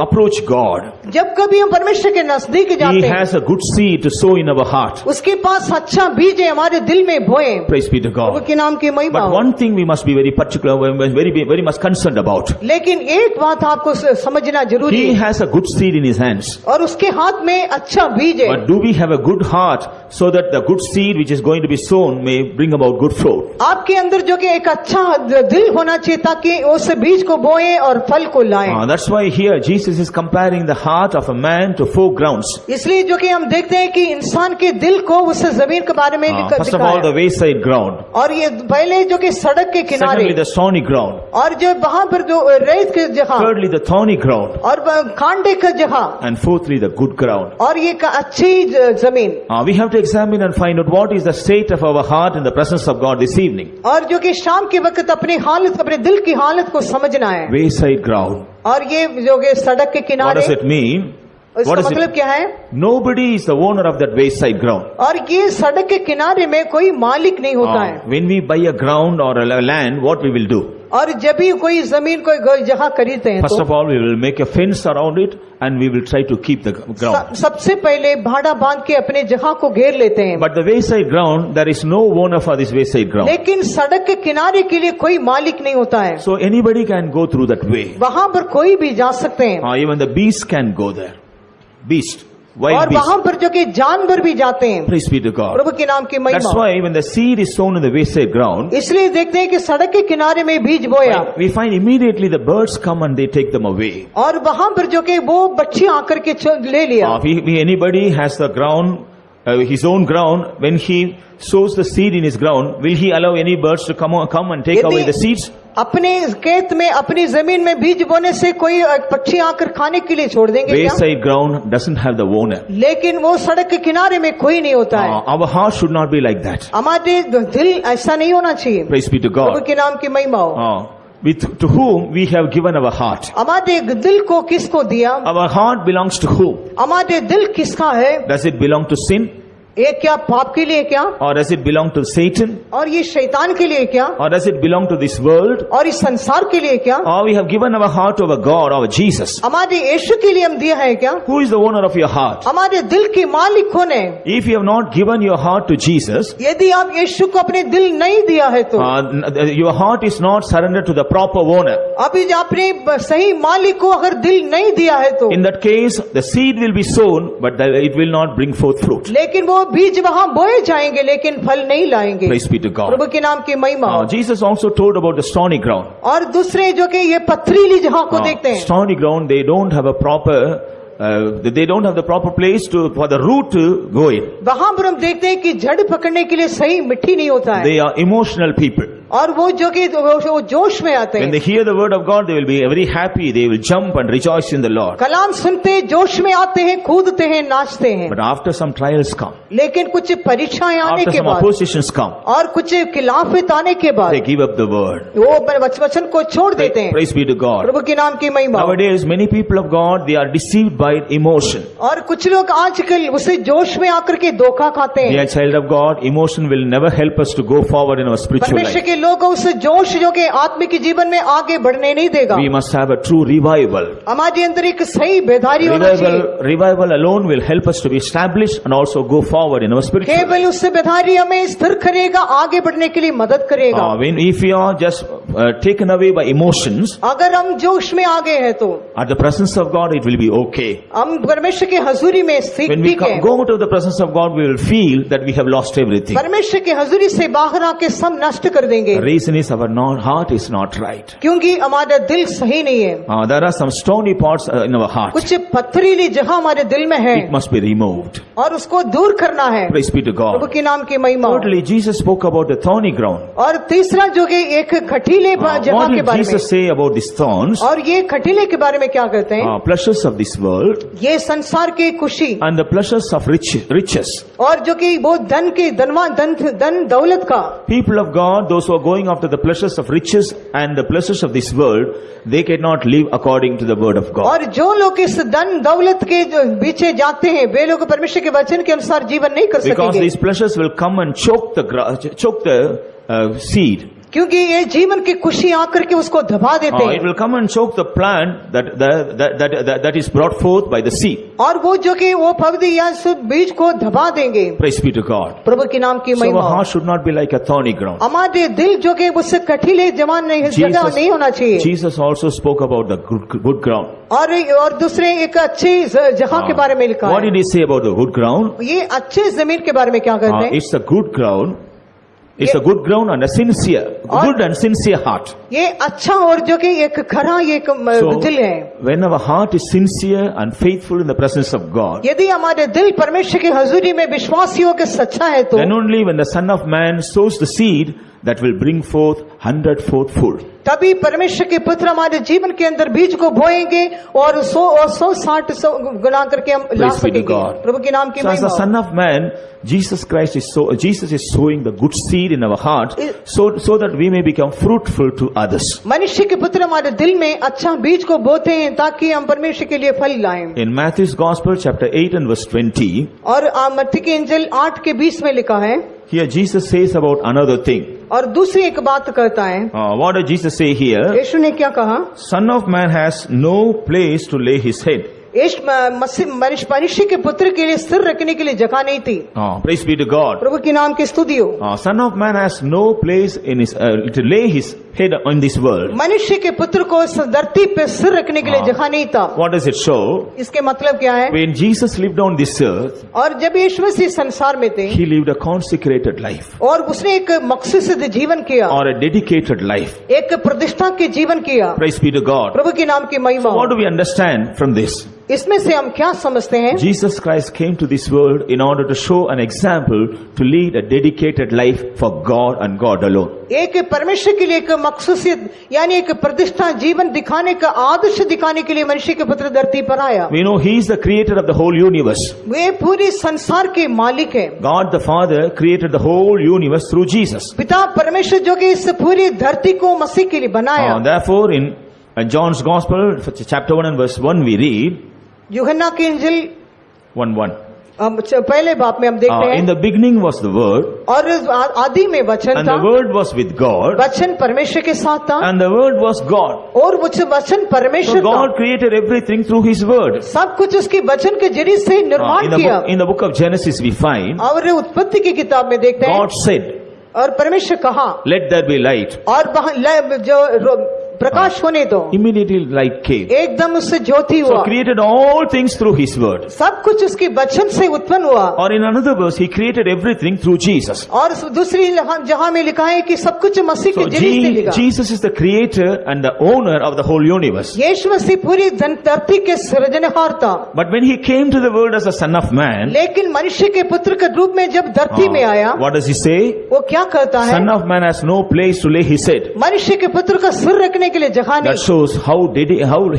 approach God, जब कभी हम परमेश्वर के नजदीक He जाते हैं, has a good seed to sow in our heart. उसके पास अच्छा बीज है हमारे दिल में बोए। Praise be to Prabhu God. के नाम की महिमा But हो। one thing we must be very particular, very much concerned about. लेकिन एक बात आपको समझना जरूरी He है, has a good seed in his hands. और उसके हाथ में अच्छा बीज है। But do we have a good heart so that the good seed which is going to be sown may bring about good fruit? आपके अंदर जो कि एक अच्छा दिल होना चाहिए ताकि उस बीज को बोए और फल को लाएं। That's why here Jesus is comparing the heart of a man to 4 grounds. इसलिए जो कि हम देखते हैं कि इंसान के दिल को उस जमीन के बारे में First of all, the wayside ground. और ये पहले जो कि सड़क के किनारे, Secondly, the stony ground. और जो वहां पर जो रेत की जगह, Thirdly, the thorny ground. और कांटे का जगह, And fourthly, the good ground. और ये अच्छी जमीन। We have to examine and find out what is the state of our heart in the presence of God this evening. और जो कि शाम के वक्त अपनी हालत, अपने दिल की हालत को समझना है। Wayside ground. और ये जो कि सड़क के What किनारे, does it mean? इसका What is मतलब it? क्या है? Nobody is the owner of that wayside ground. और ये सड़क के किनारे में कोई मालिक नहीं होता है। When we buy a ground or a land, what we will do? और जब भी कोई जमीन कोई जगह खरीदते हैं First तो of all, we will make a fence around it and we will try to keep the ground. सबसे पहले भाड़ा बांध के अपने जगह को घेर लेते हैं। But the wayside ground, there is no owner for this wayside ground. लेकिन सड़क के किनारे के लिए कोई मालिक नहीं होता है। So anybody can go through that way. वहां पर कोई भी जा सकते हैं। Even the beast can go there. Beast. Wild और beast. वहां पर जो कि जानवर भी जाते हैं। Praise be to God. प्रभु के नाम की That's महिमा। why when the seed is sown in the wayside ground, इसलिए देखते हैं कि सड़क के किनारे में बीज बोया we find immediately the birds come and they take them away. और वहां पर जो कि वो बच्ची आकर के ले लिया। If anybody has the ground, his own ground, when he sows the seed in his ground, will he allow any birds to come and take away the seeds? अपने खेत में अपनी जमीन में बीज बोने से कोई पक्षी आकर खाने के लिए छोड़ देंगे क्या? Wayside ground doesn't have the owner. लेकिन वो सड़क के किनारे में कोई नहीं होता है। Our heart should not be like that. हमारे दिल ऐसा नहीं होना चाहिए। Praise be to Prabhu God. के नाम की महिमा हो। To whom we have given our heart. हमारे दिल को किसको दिया? Our heart belongs to whom? हमारे दिल किसका है? Does it belong to sin? ये क्या पाप के लिए क्या? Or does it belong to Satan? और ये शैतान के लिए क्या? Or does it belong to this world? और इस संसार के लिए क्या? Or we have given our heart to our God, our Jesus? हमारे यीशु के लिए हम दिया है क्या? Who is the owner of your heart? हमारे दिल के मालिक कौन है? If you have not given your heart to Jesus, यदि आप यीशु को अपने दिल नहीं दिया है तो your heart is not surrendered to the proper owner. अभी आपने सही मालिक को अगर दिल नहीं दिया है तो In that case, the seed will be sown, but it will not bring forth fruit. लेकिन वो बीज वहाँ बोए जाएंगे लेकिन फल नहीं लाएंगे। Praise be to God. प्रभु के नाम की महिमा हो। Jesus also told about the stony ground. और दूसरे जो कि ये पथरीली जगह को देखते हैं, Stony ground, they don't have a proper place for the root to go in. वहाँ पर हम देखते हैं कि जड़ पकड़ने के लिए सही मिट्टी नहीं होता है। They are emotional people. और वो जो कि वो जोश में आते When हैं, they hear the word of God, they will be very happy. They will jump and rejoice in the Lord. कलाम सुनते हैं, जोश में आते हैं, कूदते हैं, नाचते हैं। But after some trials come, लेकिन कुछ परीक्षाएं आने after के some बाद oppositions come, और कुछ खिलाफत आने के बाद they give up the word. वो वचन को छोड़ देते हैं। Praise be to God. प्रभु के नाम की महिमा। Nowadays, many people of God, they are deceived by emotion. और कुछ लोग आजकल उसे जोश में आकर के धोखा खाते हैं। Dear child of God, emotion will never help us to go forward in our spiritual परमेश्वर life. के लोग उस जोश जो के आत्मिक जीवन में आगे बढ़ने नहीं देगा। We must have a true revival. हमारे अंदर एक सही बेदारी होना चाहिए। Revival alone will help us to be established and also go forward in our spiritual life. केवल उससे बेदारी हमें स्थिर करेगा, आगे बढ़ने के लिए मदद करेगा। If we are just taken away by emotions, अगर हम जोश में आ गए हैं तो at the presence of God, it will be okay. हम परमेश्वर के हजूरी में When we ठीक है। go to the presence of God, we will feel that we have lost everything. परमेश्वर के हजूरी से बाहर आके सब नष्ट कर देंगे। The reason is our heart is not right. क्योंकि हमारा दिल सही नहीं है। There are some stony parts in our heart. कुछ पत्थरीली जगह हमारे दिल में है It must be removed. और उसको दूर करना है। Praise be to Prabhu God. के नाम की महिमा। Thirdly, Jesus spoke about the thorny ground. और तीसरा जो कि एक खटीले What जगह के did बारे में, Jesus say about these thorns? और ये खटीले के बारे में क्या कहते हैं? Pleasures of this world ये संसार की खुशी and the pleasures of riches. और जो कि वो धन के धन दौलत का। People of God, those who are going after the pleasures of riches and the pleasures of this world, they cannot live according to the word of God. और जो लोग इस धन दौलत के पीछे जाते हैं वे लोग परमेश्वर के वचन के अनुसार जीवन नहीं कर Because सकेंगे। these pleasures will come and choke the seed. क्योंकि ये जीवन की खुशी आकर के उसको दबा देते It हैं will come and choke the plant that is brought forth by the seed. और वो जो कि वो पौधे या बीज को दबा देंगे। Praise be to God. प्रभु के नाम की So our महिमा। heart should not be like a thorny ground. हमारे दिल जो कि उससे कठिले जवान नहीं जगह नहीं होना चाहिए। Jesus also spoke about the good ground. और दूसरे एक अच्छी जगह के बारे में लिखा What है। did he say about the good ground? ये अच्छे जमीन के बारे में क्या कहते हैं? It's a good ground. It's a good ground and a good and sincere heart. ये अच्छा और जो कि एक खरा ये एक दिल है। When our heart is sincere and faithful in the presence of God, यदि हमारे दिल परमेश्वर की हजूरी में विश्वासियों के सच्चा है तो then only when the Son of Man sows the seed, that will bring forth 100-fold fruit. तभी परमेश्वर के पुत्र हमारे जीवन के अंदर बीज को बोएंगे और 100 गुना करके हम ला Praise be to सकेंगे। God. प्रभु के नाम की So as the महिमा। Son of Man, Jesus is sowing the good seed in our heart, so that we may become fruitful to others. मनुष्य के पुत्र हमारे दिल में अच्छा बीज को बोते हैं ताकि हम परमेश्वर के लिए फल लाएं। In Matthew's Gospel, chapter 8 and verse 20, और मत्ती के इंजिल 8 के 20 में लिखा है, here Jesus says about another thing. और दूसरी एक बात कहता है। What did Jesus say here? यीशु ने क्या कहा? Son of Man has no place to lay his head. मनुष्य के पुत्र के लिए सिर रखने के लिए जगह नहीं थी। Praise be to God. प्रभु के नाम की स्तुति हो। Son of Man has no place in his to lay his head in this world. मनुष्य के पुत्र को इस धरती पे सिर रखने के लिए जगह नहीं था। What does it show? इसके मतलब क्या है? When Jesus lived on this earth, और जब यीशु मसीह संसार में थे, he lived a consecrated life, और उसने एक मकसद से जीवन किया, or a dedicated life. एक प्रतिष्ठा के जीवन किया। Praise be to God. प्रभु के नाम की महिमा। What do we understand from this? इसमें से हम क्या समझते हैं? Jesus Christ came to this world in order to show an example to lead a dedicated life for God and God alone. एक परमेश्वर के लिए एक मकसूसियत यानी एक प्रतिष्ठा जीवन दिखाने का आदर्श दिखाने के लिए मनुष्य के पुत्र धरती पर आया। We know he is the creator of the whole universe. वे पूरे संसार के मालिक हैं। God the Father created the whole universe through Jesus. पिता परमेश्वर जो कि इस पूरी धरती को मसीह के लिए बनाया। Therefore in John's Gospel chapter 1 and verse 1 we read, यूहन्ना की इंजिल 1:1. पहले बाप में हम देखते हैं, In the beginning was the Word, और आदि में वचन and था, the Word was with God, वचन परमेश्वर के साथ था, and the Word was God. और वो वचन So परमेश्वर था। God created everything through His Word. सब कुछ उसके वचन के जरिए से निर्माण किया। In the book of Genesis we find, और उत्पत्ति की किताब में देखते हैं, God said, और परमेश्वर कहा, let there be light. और जो प्रकाश होने दो, Immediately light came. एकदम उससे ज्योति So हुआ। created all things through His Word. सब कुछ उसके वचन से उत्पन्न हुआ। Or in another verse, He created everything through Jesus. और दूसरी जहाँ में लिखा है कि सब कुछ मसीह के So जरिए से लिखा। Jesus is the creator and the owner of the whole universe. यीशु मसीह पूरी धरती के सृजनहार था। But when He came to the world as a Son of Man, लेकिन मनुष्य के पुत्र के रूप में जब धरती में आया, what does He say? वो क्या कहता है? Son of Man has no place to lay His head. मनुष्य के पुत्र का सिर रखने के लिए जगह That नहीं। shows how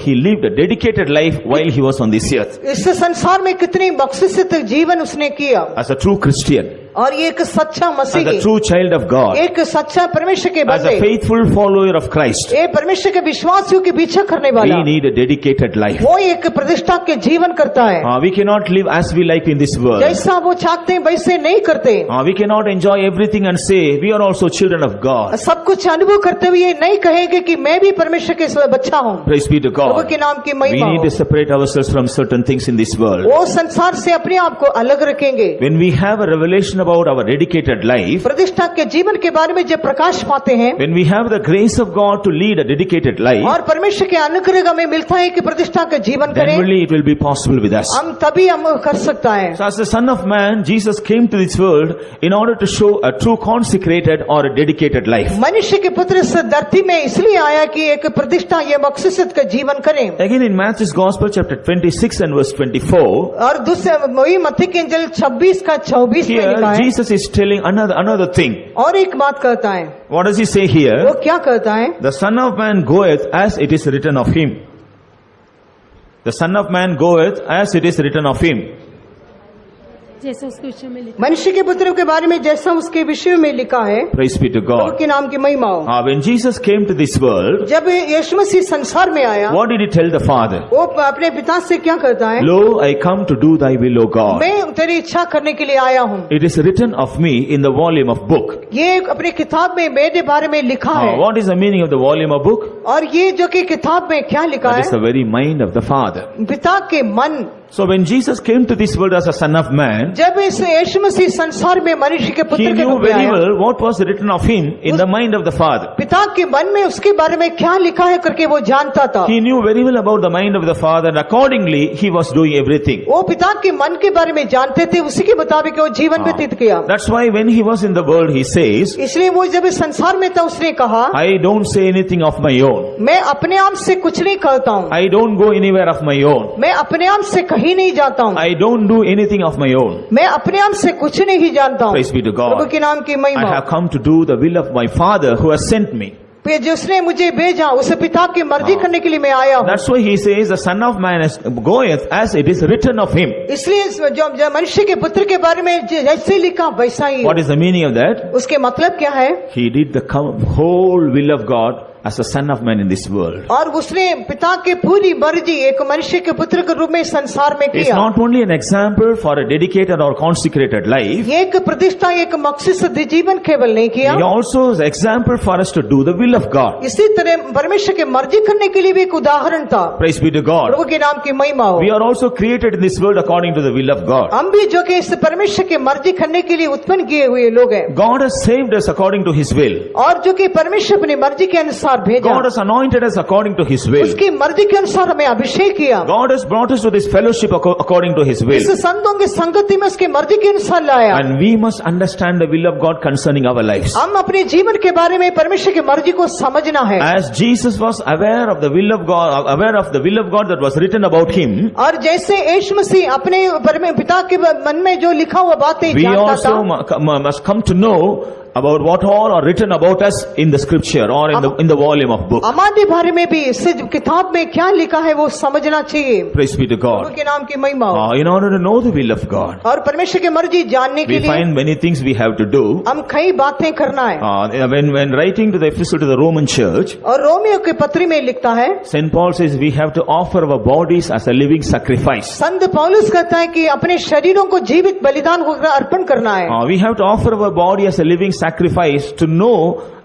He lived a dedicated life while He was on this earth. इस संसार में कितनी मकसद से जीवन उसने किया। As a true Christian, और ये एक सच्चा as a मसीही, true child of God, एक सच्चा परमेश्वर के as a बंदे, faithful follower of Christ, ये परमेश्वर के विश्वासियों के पीछे करने वाला, we need a dedicated life. वो एक प्रतिष्ठा के जीवन करता है। We cannot live as we like in this world. जैसा वो चाहते हैं वैसे नहीं करते। We cannot enjoy everything and say we are also children of God. सब कुछ अनुभव करते हुए नहीं कहेंगे कि मैं भी परमेश्वर के बच्चा हूँ। Praise be to Prabhu God. के नाम की We महिमा need हो। to separate ourselves from certain things in this world. वो संसार से अपने आप को अलग रखेंगे। When we have a revelation about our dedicated life, प्रतिष्ठा के जीवन के बारे में जब प्रकाश पाते हैं, when we have the grace of God to lead a dedicated life, और परमेश्वर के अनुग्रह में मिलता है कि प्रतिष्ठा का जीवन then करें, only it will be possible with us. हम तभी हम कर सकता है। So as the Son of Man, Jesus came to this world in order to show a true consecrated or a dedicated life. मनुष्य के पुत्र इस धरती में इसलिए आया कि एक प्रतिष्ठा ये मकसद का जीवन करें। Again in Matthew's Gospel chapter 26 and verse 24, और दूसरे वही मत्ती के इंजिल 26 का 24 में here लिखा है। Jesus is telling another thing. और एक बात कहता है, What does He say here? वो क्या कहता है? The Son of Man goeth as it is written of Him. The Son of Man goeth as it is written of Him. जैसे उसके विषय में लिखा। मनुष्य के पुत्र के बारे में जैसा उसके विषय में लिखा है, Praise be to Prabhu God. के नाम की महिमा हो। When Jesus came to this world, जब यीशु मसीह संसार में आया, what did He tell the Father? वो अपने पिता से क्या कहता है? Lo, I come to do thy will, O God. मैं तेरी इच्छा करने के लिए आया हूँ। It is written of me in the volume of book. ये अपनी किताब में मेरे बारे में लिखा है। What is the meaning of the volume of book? और ये जो कि किताब में क्या लिखा That is the है? very mind of the Father. पिता के मन। So when Jesus came to this world as a Son of Man, जब इस यीशु मसीह संसार में मनुष्य के He पुत्र के knew रूप में very आया, well what was written of Him in the mind of the Father. पिता के मन में उसके बारे में क्या लिखा है करके वो जानता था। He knew very well about the mind of the Father, and accordingly He was doing everything. वो पिता के मन के बारे में जानते थे, उसी के मुताबिक वो जीवन व्यतीत किया। That's why when He was in the world, He says, इसलिए वो जब इस संसार में था उसने कहा, I don't say anything of my own. मैं अपने आप से कुछ नहीं कहता हूँ, I don't go anywhere of my own. मैं अपने आप से कहीं नहीं जाता हूँ, I don't do anything of my own. मैं अपने आप से कुछ नहीं जानता हूँ। Praise be to God. प्रभु के नाम की I महिमा। have come to do the will of my Father who has sent me. फिर जिसने मुझे भेजा उसे पिता की मर्जी करने के लिए मैं आया हूँ। That's why he says the Son of Man goeth as it is written of him. इसलिए जो मनुष्य के पुत्र के बारे में जैसे लिखा वैसा ही। What is the meaning of that? उसके मतलब क्या है? He did the whole will of God as a Son of Man in this world. और उसने पिता की पूरी मर्जी एक मनुष्य के पुत्र के रूप में संसार में It's किया। not only an example for a dedicated or consecrated life. ये एक प्रतिष्ठा एक मकसद से जीवन केवल नहीं किया, He also is an example for us to do the will of God. इसी तरह परमेश्वर की मर्जी करने के लिए भी एक उदाहरण था। Praise be to God. प्रभु के नाम की महिमा हो। We are also created in this world according to the will of God. हम भी जो कि इस परमेश्वर की मर्जी करने के लिए उत्पन्न किए हुए लोग हैं, God has saved us according to His will. और जो कि परमेश्वर अपनी मर्जी के अनुसार भेजा, God has anointed us according to His will. उसकी मर्जी के अनुसार हमें अभिषेक किया, God has brought us to this fellowship according to His will. इस संतों की संगति में उसकी मर्जी के अनुसार लाया। And we must understand the will of God concerning our lives. हम अपने जीवन के बारे में परमेश्वर की मर्जी को समझना है। As Jesus was aware of the will of God that was written about Him, और जैसे यीशु मसीह अपने पिता के मन में जो लिखा हुआ बातें we जानता also था, must come to know about what all are written about us in the scripture or in the volume of book. हमारे बारे में भी इस किताब में क्या लिखा है वो समझना चाहिए। Praise be to God. प्रभु के नाम की महिमा हो। In order to know the will of God, और परमेश्वर की मर्जी जानने के we लिए find many things we have to do. हम कई बातें करना है। When writing to the epistle to the Roman church, और रोमियो के पत्री में लिखता है, St. Paul says we have to offer our bodies as a living sacrifice. संत पौलुस कहता है कि अपने शरीरों को जीवित बलिदान होकर अर्पण करना है। We have to offer our body as a living sacrifice to know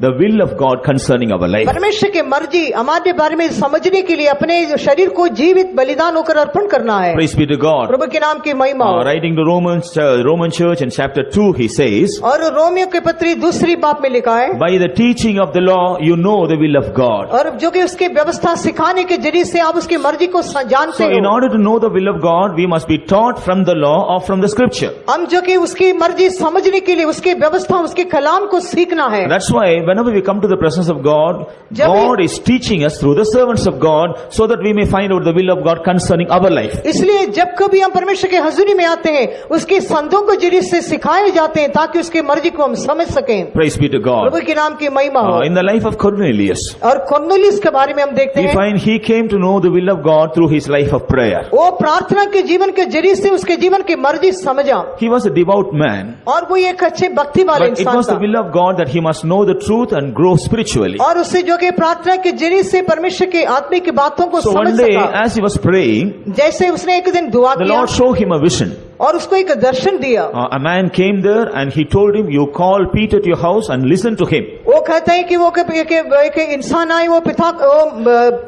the will of God concerning our life. परमेश्वर की मर्जी हमारे बारे में समझने के लिए अपने शरीर को जीवित बलिदान होकर अर्पण करना है। Praise be to God. प्रभु के नाम की महिमा हो। Writing to Roman church in chapter 2, he says, और रोमियो के पत्री दूसरी बात में लिखा है, by the teaching of the law you know the will of God. और जो कि उसकी व्यवस्था सिखाने के जरिए से आप उसकी मर्जी को जानते So in हो। order to know the will of God, we must be taught from the law or from the scripture. हम जो कि उसकी मर्जी समझने के लिए उसकी व्यवस्था उसके कलाम को सीखना है। That's why whenever we come to the presence of God, जब God is teaching us through the servants of God so that we may find out the will of God concerning our life. इसलिए जब कभी हम परमेश्वर के हजूरी में आते हैं, उसके संतों को जरिए से सिखाए जाते हैं ताकि उसकी मर्जी को हम समझ सकें। Praise be to God. प्रभु के नाम की महिमा हो। In the life of Cornelius, और कॉर्नेलियस के बारे में हम देखते we हैं, find he came to know the will of God through his life of prayer. वो प्रार्थना के जीवन के जरिए से उसके जीवन की मर्जी समझा, He was a devout man, और वो एक अच्छे भक्ति वाले but it इंसान was the था। will of God that he must know the truth and grow spiritually. और उससे जो कि प्रार्थना के जरिए से परमेश्वर की आत्मिक बातों को So समझ one day, सका। as he was praying, जैसे उसने एक दिन दुआ the किया Lord showed him a vision. और उसको एक दर्शन दिया। A man came there and he told him, you call Peter to your house and listen to him. वो कहता है कि वो एक इंसान आए, वो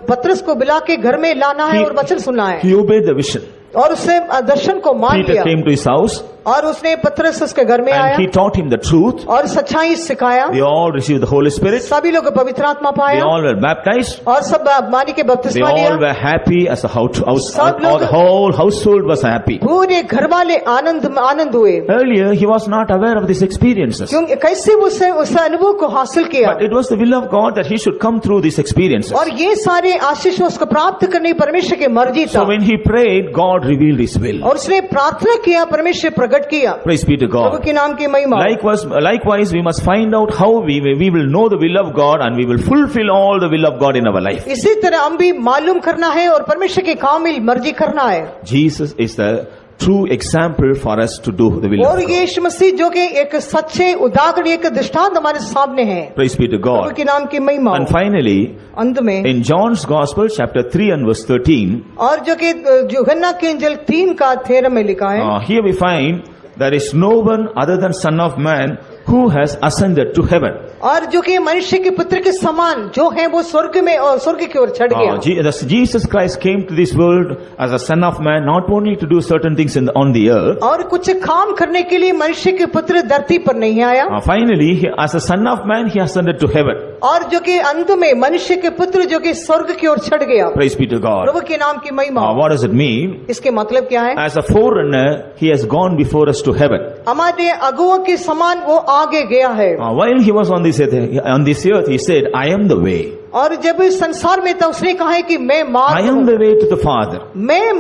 पतरस को बुला के घर में लाना है और वचन सुनना है। He obeyed the vision. और उससे दर्शन को मान Peter लिया came to his house और उसने पतरस उसके घर में आया and he taught him the truth. और सच्चाई सिखाया। They all received the Holy Spirit. सभी लोग पवित्र आत्मा They पाया all were baptized. और सब मानी के They बपतिस्मा all लिया। were happy as a house. सब लोग- The whole household was happy. पूरे घर वाले आनंद हुए, Earlier, he was not aware of these experiences. क्योंकि कैसे उससे उस अनुभव को हासिल किया। But it was the will of God that he should come through these experiences. और ये सारे आशीष उसको प्राप्त करने परमेश्वर की मर्जी था। So when he prayed, God revealed his will. और उसने प्रार्थना किया, परमेश्वर प्रकट किया। Praise be to Prabhu God. के नाम की महिमा। Likewise, we must find out how we will know the will of God and we will fulfill all the will of God in our life. इसी तरह हम भी मालूम करना है और परमेश्वर की कामिल मर्जी करना है। Jesus is the true example for us to do the will और of God. यीशु मसीह जो कि एक सच्चे उदाहरण, एक दृष्टांत हमारे सामने है। Praise be to Prabhu God. के नाम की महिमा। And finally, अंत में in John's Gospel, chapter 3 and verse 13, और जो कि यूहन्ना के इंजील 3 का 13 में लिखा है, here we find there is no one other than Son of Man who has ascended to heaven. और जो कि मनुष्य के पुत्र के समान जो है वो स्वर्ग में और स्वर्ग की ओर चढ़ गया। Jesus Christ came to this world as a Son of Man, not only to do certain things on the earth. और कुछ काम करने के लिए मनुष्य के पुत्र धरती पर नहीं आया। Finally, as a Son of Man, he ascended to heaven. और जो कि अंत में मनुष्य के पुत्र जो कि स्वर्ग की ओर चढ़ गया। Praise be to God. प्रभु के नाम की महिमा। What does it mean? इसके मतलब क्या है? As a forerunner, he has gone before us to heaven. हमारे अगुओं के समान वो आगे गया है। While he was on this earth, he said, I am the way. और जब इस संसार में था उसने कहा है कि मैं I मार्ग am हूँ, the way to the Father. मैं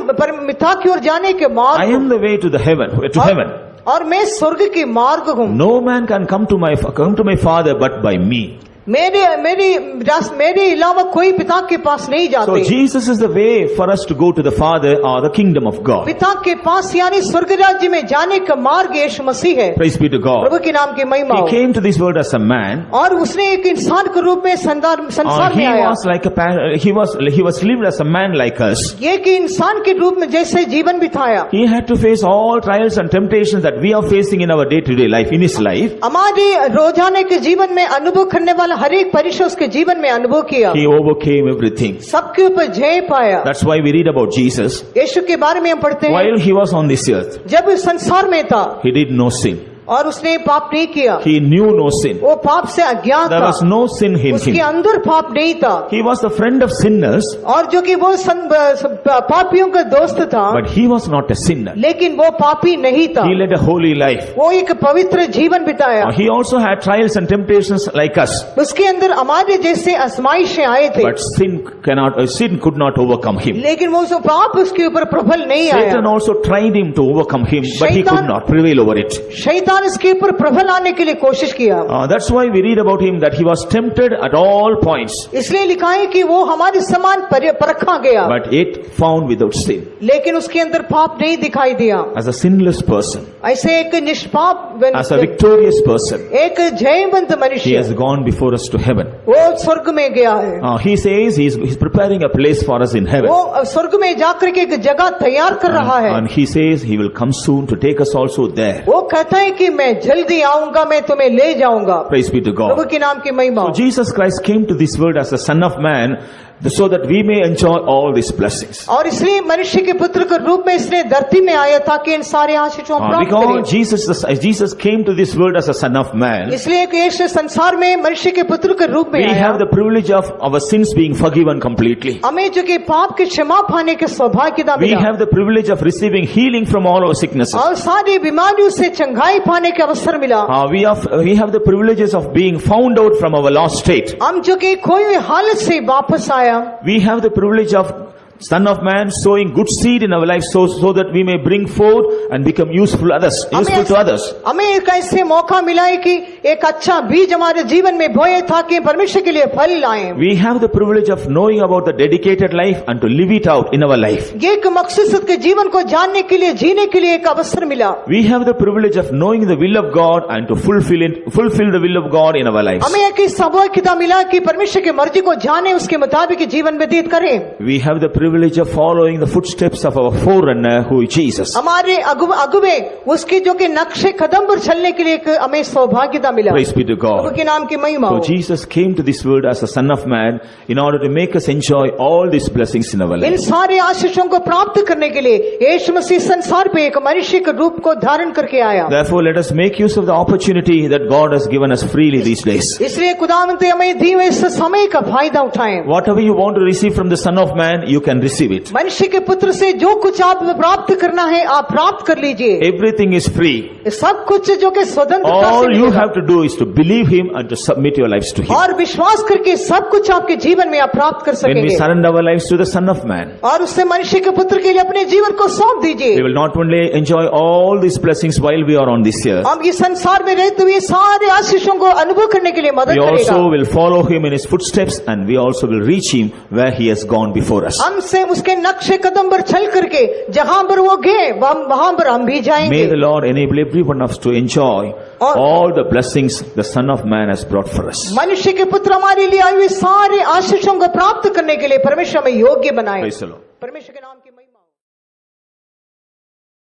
पिता की ओर जाने के मार्ग I हूँ, am the way to the heaven. और मैं स्वर्ग के मार्ग हूँ। No man can come to my Father but by me. मेरे अलावा कोई पिता के पास नहीं So जाते। Jesus is the way for us to go to the Father or the kingdom of God. पिता के पास यानी स्वर्ग राज्य में जाने का मार्ग यीशु मसीह है। Praise be to God. प्रभु के नाम की महिमा He हो। came to this world as a man. और उसने एक इंसान के रूप में संसार He में आया। was like he was lived as a man like us. ये कि इंसान के रूप में जैसे जीवन बिताया। He had to face all trials and temptations that we are facing in our day-to-day life, in his life. हमारे रोजाना के जीवन में अनुभव करने वाला हर एक परीक्षा उसके जीवन में अनुभव किया। He overcame everything. सबके ऊपर जय पाया। That's why we read about Jesus. यीशु के बारे में हम पढ़ते हैं। While he was on this earth, जब इस संसार में था he did no sin. और उसने पाप नहीं किया। He knew no sin. वो पाप से अज्ञात There था। was no sin in उसके him. अंदर पाप नहीं था। He was the friend of sinners, और जो कि वो पापियों का दोस्त था, but he was not a sinner. लेकिन वो पापी नहीं था। He led a holy life. वो एक पवित्र जीवन बिताया। He also had trials and temptations like us, उसके अंदर हमारे जैसे आजमाइशें आए थे, but sin could not overcome him. लेकिन वो जो पाप उसके ऊपर प्रबल नहीं आया। Satan also tried him to overcome him, but he could not prevail over it. शैतान इसके ऊपर प्रबल आने के लिए कोशिश किया। That's why we read about him that he was tempted at all points, इसलिए लिखा है कि वो हमारे समान परखा गया, but yet found without sin. लेकिन उसके अंदर पाप नहीं दिखाई दिया। As a sinless person, ऐसे एक निष्पाप, as a victorious person, एक जयवंत he मनुष्य has gone before us to heaven. वो स्वर्ग में गया है। He says he's preparing a place for us in heaven. वो स्वर्ग में जाकर के एक जगह तैयार कर रहा है। And he says he will come soon to take us also there. वो कहता है कि मैं जल्दी आऊंगा, मैं तुम्हें ले जाऊंगा। Praise be to Prabhu God. के नाम की महिमा हो। So Jesus Christ came to this world as a son of man, so that we may enjoy all these blessings. और इसलिए मनुष्य के पुत्र के रूप में इसने धरती में आया ताकि इन सारे आशीषों को प्राप्त Because करें। Jesus came to this world as a son of man, इसलिए कि यीशु संसार में मनुष्य के पुत्र के रूप में we आया। have the privilege of our sins being forgiven completely. हमें जो कि पाप की क्षमा पाने के सौभाग्यता We मिला have the privilege of receiving healing from all our sicknesses. और सारी बीमारियों से चंगाई पाने के अवसर मिला। We have the privileges of being found out from our lost state. हम जो कि खोई हुई हालत से वापस आया। We have the privilege of Son of Man sowing good seed in our life, so that we may bring forth and become useful to others. हमें एक ऐसे मौका मिला है कि एक अच्छा बीज हमारे जीवन में बोए ताकि परमेश्वर के लिए फल लाएं। We have the privilege of knowing about the dedicated life and to live it out in our life. ये एक मकसद के जीवन को जानने के लिए, जीने के लिए एक अवसर मिला। We have the privilege of knowing the will of God and to fulfill the will of God in our lives. हमें एक सौभाग्यता मिला कि परमेश्वर की मर्जी को जाने, उसके मुताबिक जीवन व्यतीत करें। We have the privilege of following the footsteps of our forerunner, who is Jesus. हमारे अगुवे उसके जो कि नक्शे कदम पर चलने के लिए एक हमें सौभाग्यता मिला। Praise be to Prabhu God. के नाम की महिमा So हो। Jesus came to this world as a son of man in order to make us enjoy all these blessings in our in life. सारे आशीषों को प्राप्त करने के लिए यीशु मसीह संसार पे एक मनुष्य के रूप को धारण करके आया। Therefore, let us make use of the opportunity that God has given us freely these days. इसलिए खुदावंत ने हमें दी हुए इस समय का फायदा उठाएं। Whatever you want to receive from the Son of Man, you can receive it. मनुष्य के पुत्र से जो कुछ आप प्राप्त करना है आप प्राप्त कर लीजिए। Everything is free. सब कुछ जो कि स्वतंत्रता से All you मिलेगा। have to do is to believe Him and to submit your lives to Him. और विश्वास करके सब कुछ आपके जीवन में आप प्राप्त कर When we सकेंगे। surrender our lives to the Son of Man, और उससे मनुष्य के पुत्र के लिए अपने जीवन को सौंप we दीजिए। will not only enjoy all these blessings while we are on this earth, हम इस संसार में रहते हुए सारे आशीषों को अनुभव करने के लिए मदद we करेगा। also will follow Him in His footsteps, and we also will reach Him where He has gone before us. हमसे उसके नक्शे कदम पर चल करके जहां पर वो गए वहां पर हम भी May जाएंगे। the Lord enable every one of us to enjoy all the blessings the Son of Man has brought for us. मनुष्य के पुत्र हमारे लिए आए हुए सारे आशीषों को प्राप्त करने के लिए परमेश्वर हमें योग्य बनाए। Praise the Lord. परमेश्वर के नाम की महिमा।